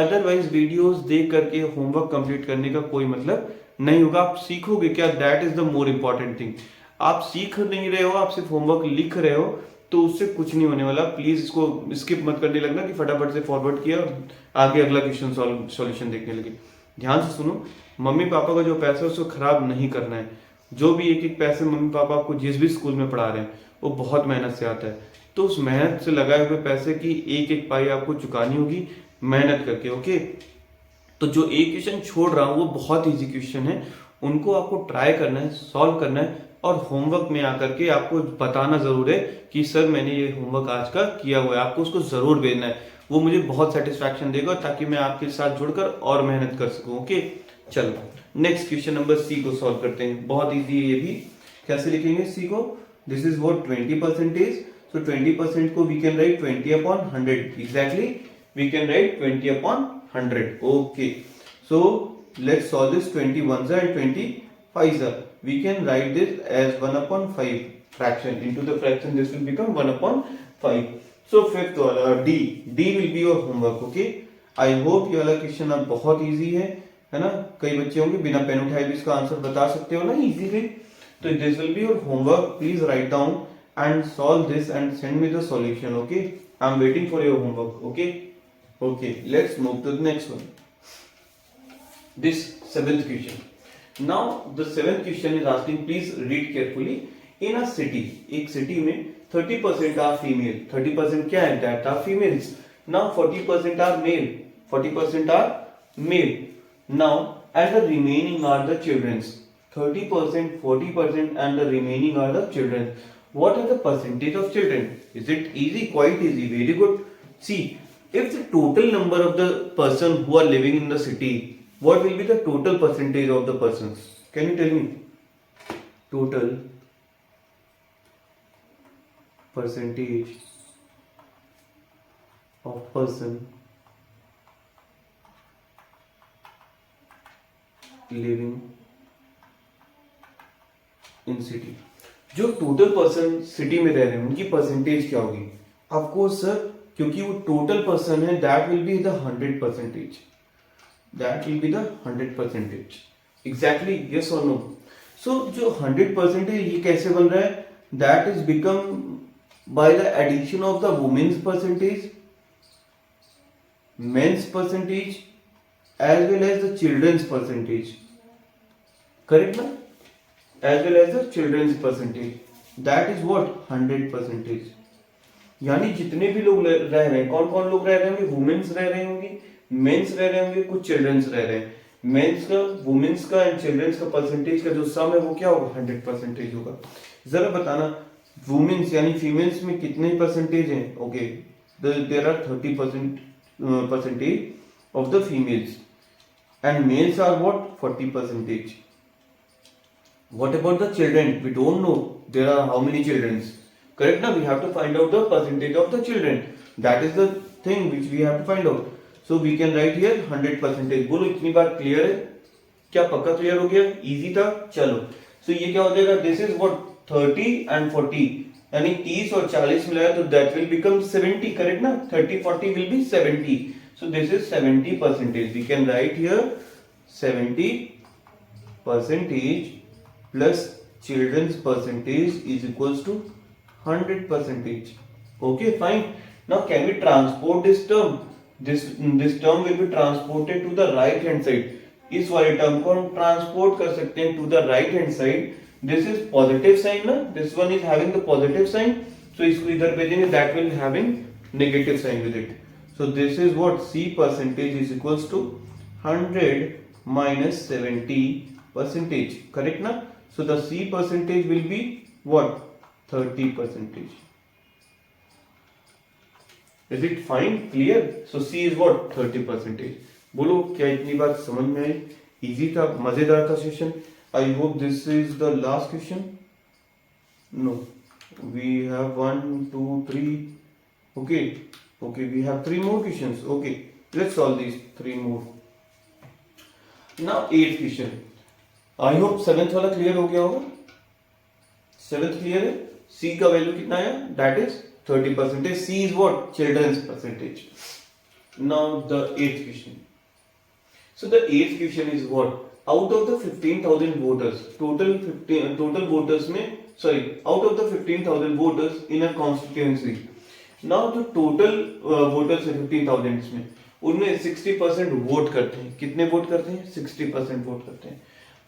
अदरवाइज वीडियोस देख करके होमवर्क कंप्लीट करने का कोई मतलब नहीं होगा। आप सीखोगे क्या? That is the more important thing. आप सीख नहीं रहे हो, आप सिर्फ होमवर्क लिख रहे हो तो उससे कुछ नहीं होने वाला। प्लीज इसको स्किप मत करने लगना कि फटाफट से फॉरवर्ड किया और आगे अगला क्वेश्चन सॉल्यूशन देखने लगे। ध्यान से सुनो, मम्मी पापा का जो पैसा है उसको खराब नहीं करना है। जो भी एक एक पैसे मम्मी पापा आपको जिस भी स्कूल में पढ़ा रहे हैं वो बहुत मेहनत से आता है, तो उस मेहनत से लगाए हुए पैसे की एक एक पाई आपको चुकानी होगी मेहनत करके। ओके? तो जो एक क्वेश्चन छोड़ रहा हूँ वो बहुत ईजी क्वेश्चन है, उनको आपको ट्राई करना है, सॉल्व करना है और होमवर्क में आकर के आपको बताना जरूर है कि सर मैंने ये होमवर्क आज का किया हुआ है। आपको उसको जरूर भेजना है, वो मुझे बहुत सेटिस्फैक्शन देगा ताकि मैं आपके साथ जुड़कर और मेहनत कर सकूं। ओके? चलो नेक्स्ट क्वेश्चन नंबर सी को सॉल्व करते हैं। बहुत इजी है ये भी। कैसे लिखेंगे सी को? This is what 20 percentage. So 20% को we can write 20/100। Exactly we can write 20/100। Okay, so let's solve this. 20 ones are and 20 5s are. We can write this as 1/5 fraction. Into the fraction this will become 1/5. So fifth वाला D will be your homework. Okay? I hope ये वाला क्वेश्चन अब बहुत इजी है ना? कई बच्चे होंगे बिना पेन उठाए भी इसका आंसर बता सकते हो ना इजीली। तो this will be your homework. Please write down and solve this and send me the solution. Okay? I am waiting for your homework. Okay? Okay, let's move to the next one. This seventh question. Now the seventh question is asking, please read carefully. In a city, एक city में 30% are female. 30% क्या है? That are females. Now 40% are male. 40% are male. Now and the remaining are the childrens. 30%, 40% and the remaining are the children. What are the percentage of children? Is it easy? Quite easy. Very good. See, if the total number of the person who are living in the city, what will be the total percentage of the persons? Can you tell me? Total percentage of person living in city. जो टोटल पर्सन सिटी में रह रहे हैं उनकी परसेंटेज क्या होगी? ऑफ कोर्स सर, क्योंकि वो टोटल पर्सन है, that will be the 100%. That will be the 100%. Exactly, yes or no? So जो 100% है ये कैसे बन रहा है? That is become by the addition of the women's percentage, men's percentage, as well as the children's percentage. Correct ना? As well as the children's percentage. That is what? 100%. यानी जितने भी लोग रह रहे हैं, कौन कौन लोग रह रहे होंगे? वुमेन्स रह रहे होंगे, मेंस रह रहे होंगे, कुछ चिल्ड्रंस रह रहे हैं। मेंस का, वुमेन्स का एंड चिल्ड्रंस का परसेंटेज का जो सम है वो क्या होगा? 100% होगा। जरा बताना, वुमेन्स यानी फीमेल्स में कितने परसेंटेज हैं? Okay, there are 30% percentage of the females, and males are what, 40 percentage. What about the children? We don't know there are how many children. Correct now? We have to find out the percentage of the children. That is the thing which we have to find out. So we can write here 100 percentage. बोलो इतनी बात क्लियर है क्या? पक्का क्लियर हो गया? इजी था? चलो. So ये क्या हो जाएगा? This is what 30 and 40. यानी 30 और 40 मिलाया तो that will become 70. Correct ना? 30 40 will be 70. So this is 70 percentage. We can write here 70 percentage plus children's percentage is equals to 100 percentage. Okay, fine. Now can we transport this term? This term will be transported to the right hand side. इस वाले टर्म को हम ट्रांसपोर्ट कर सकते हैं to the right hand side. This is positive sign ना, this one is having the positive sign, so इसको इधर भेजेंगे, that will having negative sign with it. So this is what C percentage is equals to 100 minus 70 percentage. Correct ना? So the C percentage will be what? 30 percentage. Is it fine? Clear? So C is what? 30 percentage. बोलो क्या इतनी बात समझ में आई? इजी था, मजेदार था session. I hope this is the last question. No, we have 1 2 3. Okay, we have 3 more questions. Okay, let's solve these 3 more. Now 8th question. I hope 7th वाला क्लियर हो गया होगा. 7th क्लियर है. C का वैल्यू कितना है? That is 30 percentage. C is what? Children's percentage. Now the 8th question. So the 8th question is what? Out of the 15,000 voters, total voters में, sorry, out of the 15,000 voters in a constituency. Now the total voters है 15,000 में, उनमें 60% वोट करते हैं. कितने वोट करते हैं? 60% वोट करते हैं.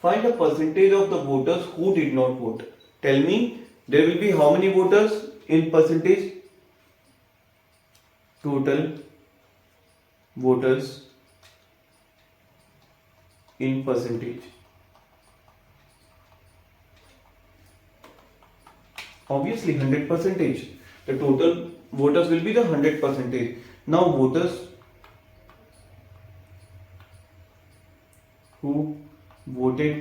Find the percentage of the voters who did not vote. Tell me, there will be how many voters in percentage? Total voters in percentage. Obviously 100 percentage. The total voters will be the 100 percentage. Now voters who voted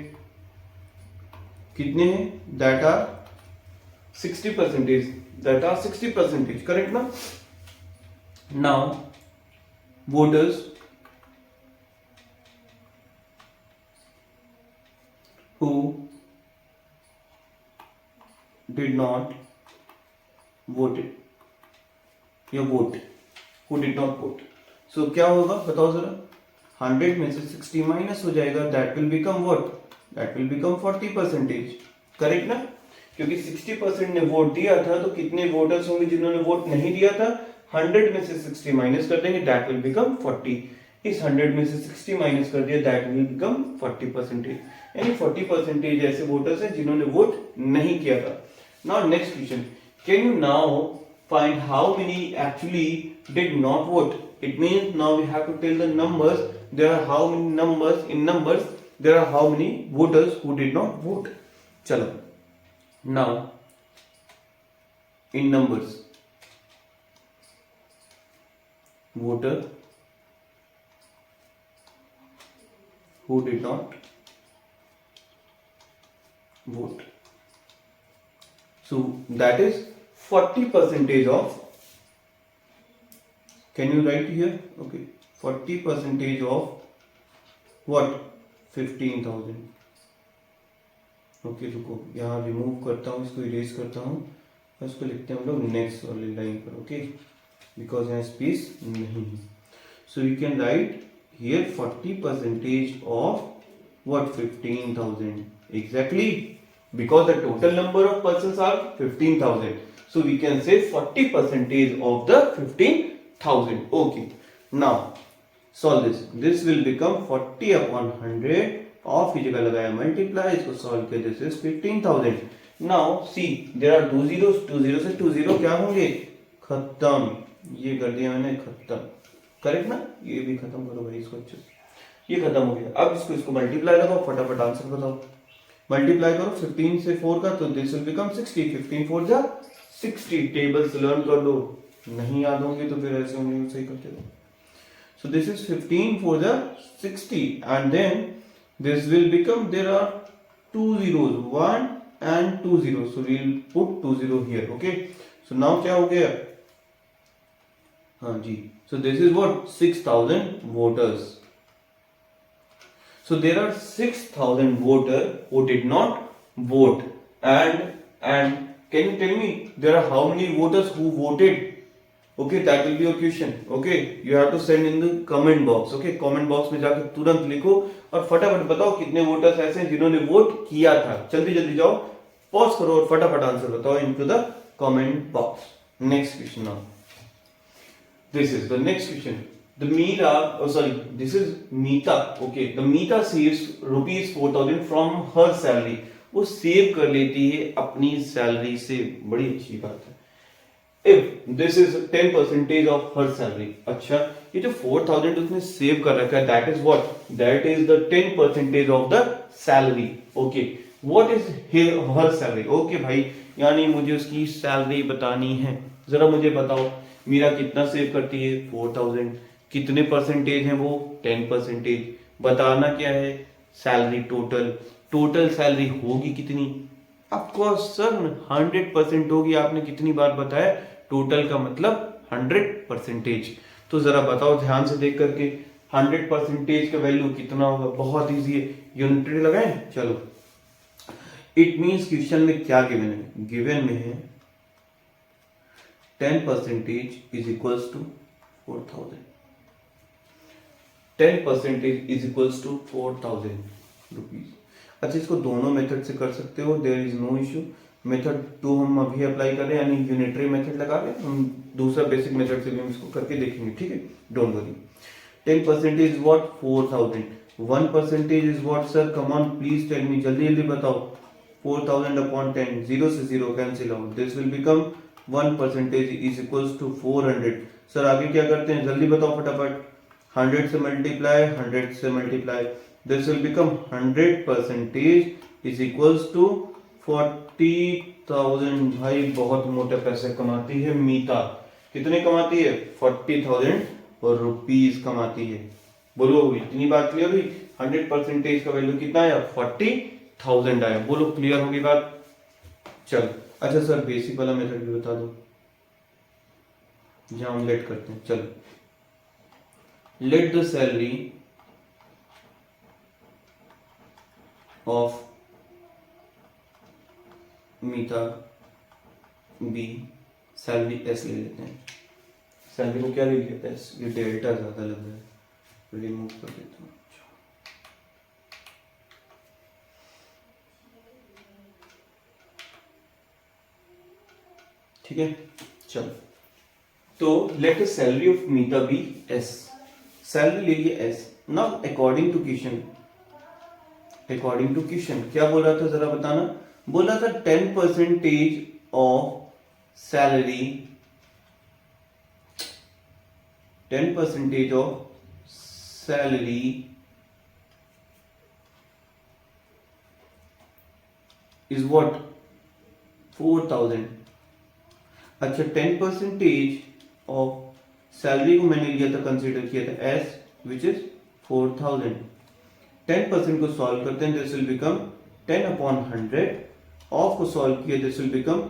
कितने हैं? That are 60 percentage. That are 60 percentage. Correct ना? Now voters who did not voted या vote, who did not vote. So क्या होगा बताओ जरा. 100 में से 60 माइनस हो जाएगा, that will become what? That will become 40 percentage. Correct ना? क्योंकि 60% ने वोट दिया था तो कितने वोटर्स होंगे जिन्होंने वोट नहीं दिया था? 100 में से 60 माइनस कर देंगे, that will become 40. इस 100 में से 60 माइनस कर दिया, that will become 40 percentage. यानी 40 percentage ऐसे वोटर्स हैं जिन्होंने वोट नहीं किया था. Now next question. Can you now find how many actually did not vote? It means now we have to tell the numbers. There are how many numbers in numbers. There are how many voters who did not vote. चलो. Now in numbers, voter who did not vote. So that is 40 percentage of, can you write here? Okay, 40 percentage of what? 15,000. Okay रुको, यहाँ रिमूव करता हूँ, इसको इरेज करता हूँ और इसको लिखते हैं हम लोग नेक्स्ट वाली लाइन पर. ओके, बिकॉज यहाँ स्पेस नहीं है. So you can write here 40 percentage of what? 15,000. Exactly, because the total number of persons are 15,000. So we can say 40 percentage of the 15,000. Okay. Now solve this. This will become 40 upon 100. Of की जगह लगाया multiply, इसको solve किया. This is 15,000. Now see, there are 2 zeros. 2 zero से 2 zero क्या होंगे? खत्म. ये कर दिया मैंने, खत्म. करेक्ट ना? ये भी खत्म करो भाई इसको अच्छे से. ये खत्म हो गया. अब इसको मल्टीप्लाई लगाओ, फटाफट आंसर बताओ. मल्टीप्लाई करो 15 से 4 का, तो दिस विल बिकम 60. 15 4 जा 60. टेबल्स लर्न कर लो. नहीं याद होंगे तो फिर ऐसे होंगे, सही करते रहो. So this is 15 for the 60, and then this will become, there are two zeros, 1 and 2 zeros, so we'll put 20 here. Okay, so now क्या हो गया? हाँ जी, so this is what 6000 voters. So there are 6000 voters who did not vote, and can you tell me there are how many voters who voted? Okay, that will be your question. Okay, you have to send in the comment box. Okay, comment box में जाकर तुरंत लिखो और फटाफट बताओ कितने वोटर्स ऐसे हैं जिन्होंने वोट किया था. जल्दी जल्दी जाओ, पॉज करो और फटाफट आंसर बताओ into the comment box. Next question now. This is the next question. This is Meeta. Okay, the Meeta saves rupees 4000 from her salary. वो सेव कर लेती है अपनी सैलरी से, बड़ी अच्छी बात है. If this is 10% of her salary. अच्छा, ये जो 4000 उसने सेव कर रखा है, that is what? That is the 10% of the salary. Okay, what is her salary? Okay भाई, यानी मुझे उसकी सैलरी बतानी है. जरा मुझे बताओ, मीरा कितना सेव करती है? 4000. कितने परसेंटेज है वो? 10%. बताना क्या है? सैलरी टोटल सैलरी होगी कितनी? ऑफकोर्स सर 100% होगी. आपने कितनी बार बताया? टोटल का मतलब 100%. तो जरा बताओ ध्यान से देख करके, 100% का वैल्यू कितना होगा? बहुत इजी है, यूनिटरी लगाएं. चलो, इट मीन्स क्वेश्चन में क्या गिवन है? गिवन में है 10% is equals to 4000. 10% is equals to 4000 rupees. अच्छा, इसको दोनों मेथड से कर सकते हो, there is no issue. Method 2 हम अभी अप्लाई कर रहे हैं, यानी यूनिटरी मेथड लगा रहे हैं. हम दूसरा बेसिक मेथड से भी हम इसको करके देखेंगे. ठीक है, don't worry. 10% is what? 4000. 1% is what sir? Come on please tell me, जल्दी जल्दी बताओ. 4000 अपॉन 10, 0 से 0 cancel out. This will become 1% is equals to 400. Sir आगे क्या करते हैं? जल्दी बताओ फटाफट. 100 से मल्टीप्लाई, 100 से multiply. This will become 100% is equals to 40,000. भाई बहुत मोटे पैसे कमाती है मीता. कितने कमाती है? 40,000 और रुपीज कमाती है. बोलो, इतनी बात क्लियर हुई? 100% का वैल्यू कितना आया? 40,000 आया. बोलो, क्लियर होगी बात? चलो, अच्छा सर बेसिक वाला मेथड भी बता दो, जहां हम लेट करते हैं. चलो, let the salary of Meeta be. Salary S ले लेते हैं. सैलरी को क्या ले लेते हैं? एस. ये डेल्टा ज्यादा लग रहा है, रिमूव कर देता हूँ. ठीक है, चलो. तो let the salary of Meeta be S. Salary ले लिए S. Now according to question क्या बोल रहा था? जरा बताना. बोला था 10% of salary, 10% of salary is what? 4000. अच्छा, 10% ऑफ सैलरी को मैंने लिया था, कंसीडर किया था एस, विच इज 4000. 10% को सॉल्व करते हैं, this will become 10 upon 100. Of को सॉल्व किया, this will become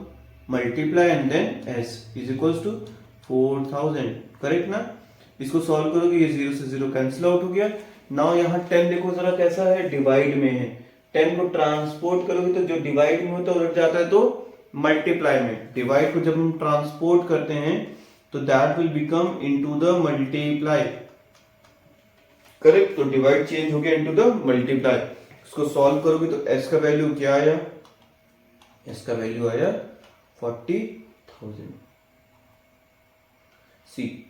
multiply and then S is equals to 4000. Correct ना? इसको सॉल्व करोगे, ये 0 से 0 कैंसिल आउट हो गया. नाउ यहाँ 10 देखो जरा कैसा है? डिवाइड में है. 10 को ट्रांसपोर्ट करोगे तो जो डिवाइड में होता है उलट जाता है, तो मल्टीप्लाई में. डिवाइड को जब हम ट्रांसपोर्ट करते हैं तो that will become into the multiply. Correct? तो डिवाइड चेंज हो गया इनटू द मल्टीप्लाई. इसको सॉल्व करोगे तो एस का वैल्यू क्या आया? एस का वैल्यू आया 40,000. See,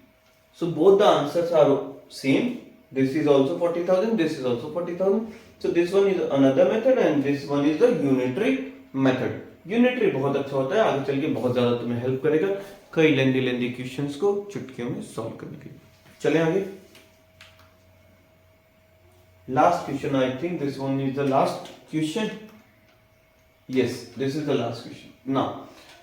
so both the answers are same. This is also 40,000, this is also 40,000. So this one is another method and this one is the unitary method. Unitary बहुत अच्छा होता है, आगे चल के बहुत ज्यादा तुम्हें हेल्प करेगा कई लेंदी क्वेश्चंस को चुटकियों में सॉल्व करने के लिए. चलें आगे. Last question, I think this one is the last question. Yes, this is the last question. Now,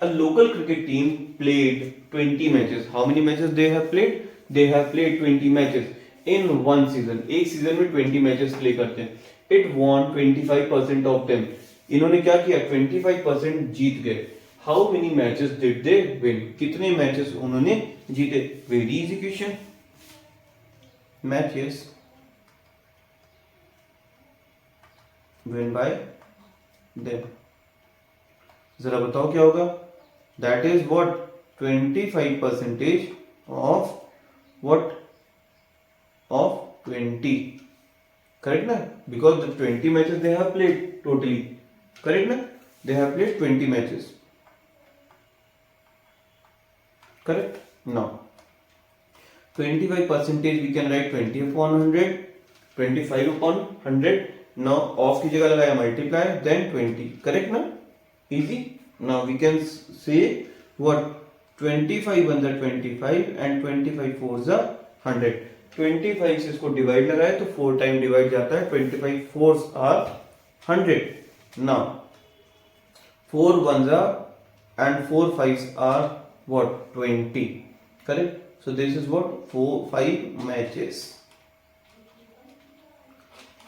a local cricket team played 20 matches. How many matches they have played? They have played 20 matches. In one season, एक सीजन में 20 मैचेस प्ले करते हैं. It won 25% of them. इन्होंने क्या किया, 25% जीत गए. How many matches did they win, कितने मैचेस उन्होंने जीते. Very easy question. Matches win by them. जरा बताओ क्या होगा. That is what, 25% of what, of 20. Correct ना, because the 20 matches they have played totally. Correct ना, they have played 20 matches. Correct? Now 25% we can write 20 upon 100, 25 upon 100. Now off की जगह लगाया multiply, then 20. Correct ना? Easy. Now we can say what, 25 1 the 25 and 25 4 the 100. 25 से इसको डिवाइड लगाए तो 4 टाइम डिवाइड जाता है. 25 4s are 100. Now 4 1s and 4 5s are what, 20. Correct? So this is what, 5 matches.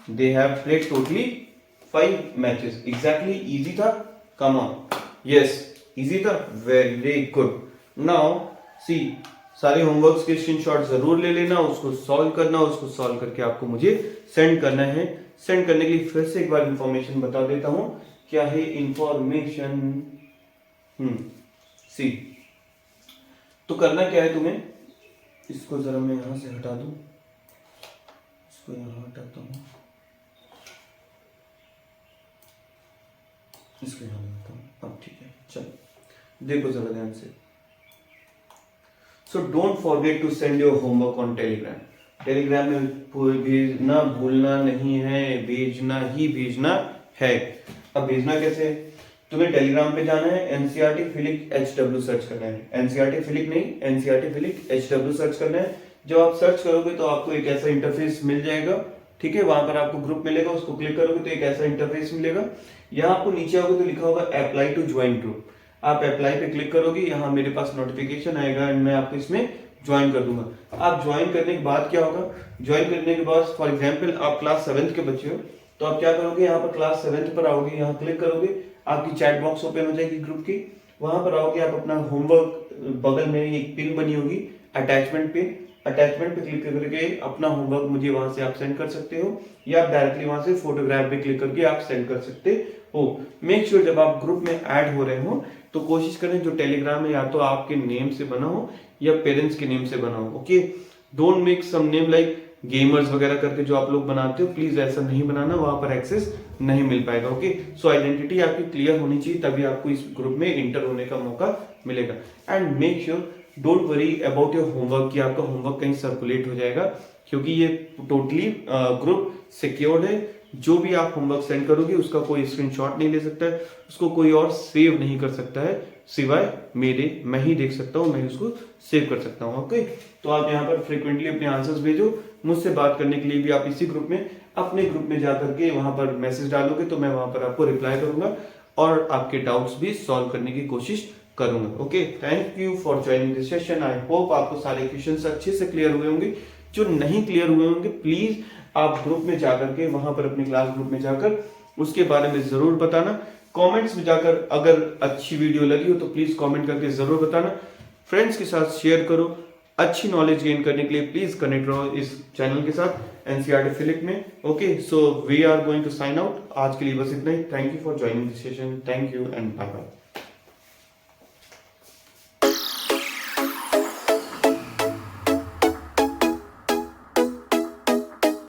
They have played totally 5 matches. Exactly. Easy था. Come on. Yes. Easy था. Very good. Now see, सारे होमवर्क्स के स्क्रीनशॉट जरूर ले लेना, उसको सॉल्व करना, उसको सॉल्व करके आपको मुझे सेंड करना है. सेंड करने के लिए फिर से एक बार इंफॉर्मेशन बता देता हूं. क्या है इंफॉर्मेशन? सी, तो करना क्या है तुम्हें, इसको जरा मैं यहां से हटा दूं, इसको यहां हटाता हूं, इसको यहां लगाता हूं. अब ठीक है, चलो देखो जरा ध्यान से. So don't forget to send your homework on Telegram. Telegram में भेजना भूलना नहीं है, भेजना ही भेजना है. अब भेजना कैसे, तुम्हें टेलीग्राम पे जाना है, एनसीईआरटी फिलिक HW सर्च करना है. एनसीईआरटी फिलिक नहीं, एनसीईआरटी फिलिक HW सर्च करना है. जब आप सर्च करोगे तो आपको एक ऐसा इंटरफेस मिल जाएगा. ठीक है, वहां पर आपको ग्रुप मिलेगा, उसको क्लिक करोगे तो एक ऐसा इंटरफेस मिलेगा. यहाँ आपको नीचे आओगे तो लिखा होगा अप्लाई टू ज्वाइन ग्रुप. आप अप्लाई पे क्लिक करोगे, यहाँ मेरे पास नोटिफिकेशन आएगा एंड मैं आपको इसमें ज्वाइन कर दूंगा. आप ज्वाइन करने के बाद क्या होगा, ज्वाइन करने के बाद फॉर एग्जांपल आप क्लास 7th के बच्चे हो तो आप क्या करोगे, यहाँ पर क्लास 7th पर आओगे, यहाँ क्लिक करोगे, आपकी चैट बॉक्स ओपन हो जाएगी ग्रुप की. वहां पर आओगे, आप अपना होमवर्क, बगल में एक पिन बनी होगी अटैचमेंट पिन, अटैचमेंट पे क्लिक करके अपना होमवर्क मुझे वहां से आप सेंड कर सकते हो, या आप डायरेक्टली वहां से फोटोग्राफ पे क्लिक करके आप सेंड कर सकते हो. मेक श्योर जब आप ग्रुप में ऐड हो रहे हो तो कोशिश करें जो टेलीग्राम है या तो आपके नेम से बना हो या पेरेंट्स के नेम से बना हो. Okay, don't make some name like gamers वगैरह करके जो आप लोग बनाते हो, प्लीज ऐसा नहीं बनाना, वहां पर एक्सेस नहीं मिल पाएगा. ओके, सो आइडेंटिटी आपकी क्लियर होनी चाहिए, तभी आपको इस ग्रुप में इंटर होने का मौका मिलेगा. And make sure don't worry about your homework कि आपका होमवर्क कहीं सर्कुलेट हो जाएगा, क्योंकि ये टोटली ग्रुप सिक्योर्ड है. जो भी आप होमवर्क सेंड करोगे उसका कोई स्क्रीनशॉट नहीं ले सकता है, उसको कोई और सेव नहीं कर सकता है सिवाय मेरे. मैं ही देख सकता हूँ, मैं उसको सेव कर सकता हूँ. ओके, तो आप यहाँ पर फ्रीक्वेंटली अपने आंसर्स भेजो. मुझसे बात करने के लिए भी आप इसी ग्रुप में, अपने ग्रुप में जाकर के वहां पर मैसेज डालोगे तो मैं वहां पर आपको रिप्लाई करूंगा और आपके डाउट्स भी सॉल्व करने की कोशिश करूंगा. Okay, thank you for joining this session. I hope आपको सारे क्वेश्चंस अच्छे से क्लियर हुए होंगे. जो नहीं क्लियर हुए होंगे प्लीज आप ग्रुप में जाकर के, वहां पर अपने क्लास ग्रुप में जाकर उसके बारे में जरूर बताना. कमेंट्स में जाकर अगर अच्छी वीडियो लगी हो तो प्लीज कमेंट करके जरूर बताना. फ्रेंड्स के साथ शेयर करो. अच्छी नॉलेज गेन करने के लिए प्लीज कनेक्ट रहो इस चैनल के साथ एनसीईआरटी फिलिक में. Okay, so we are going to sign out. आज के लिए बस इतना ही. Thank you for joining this session. Thank you and bye bye.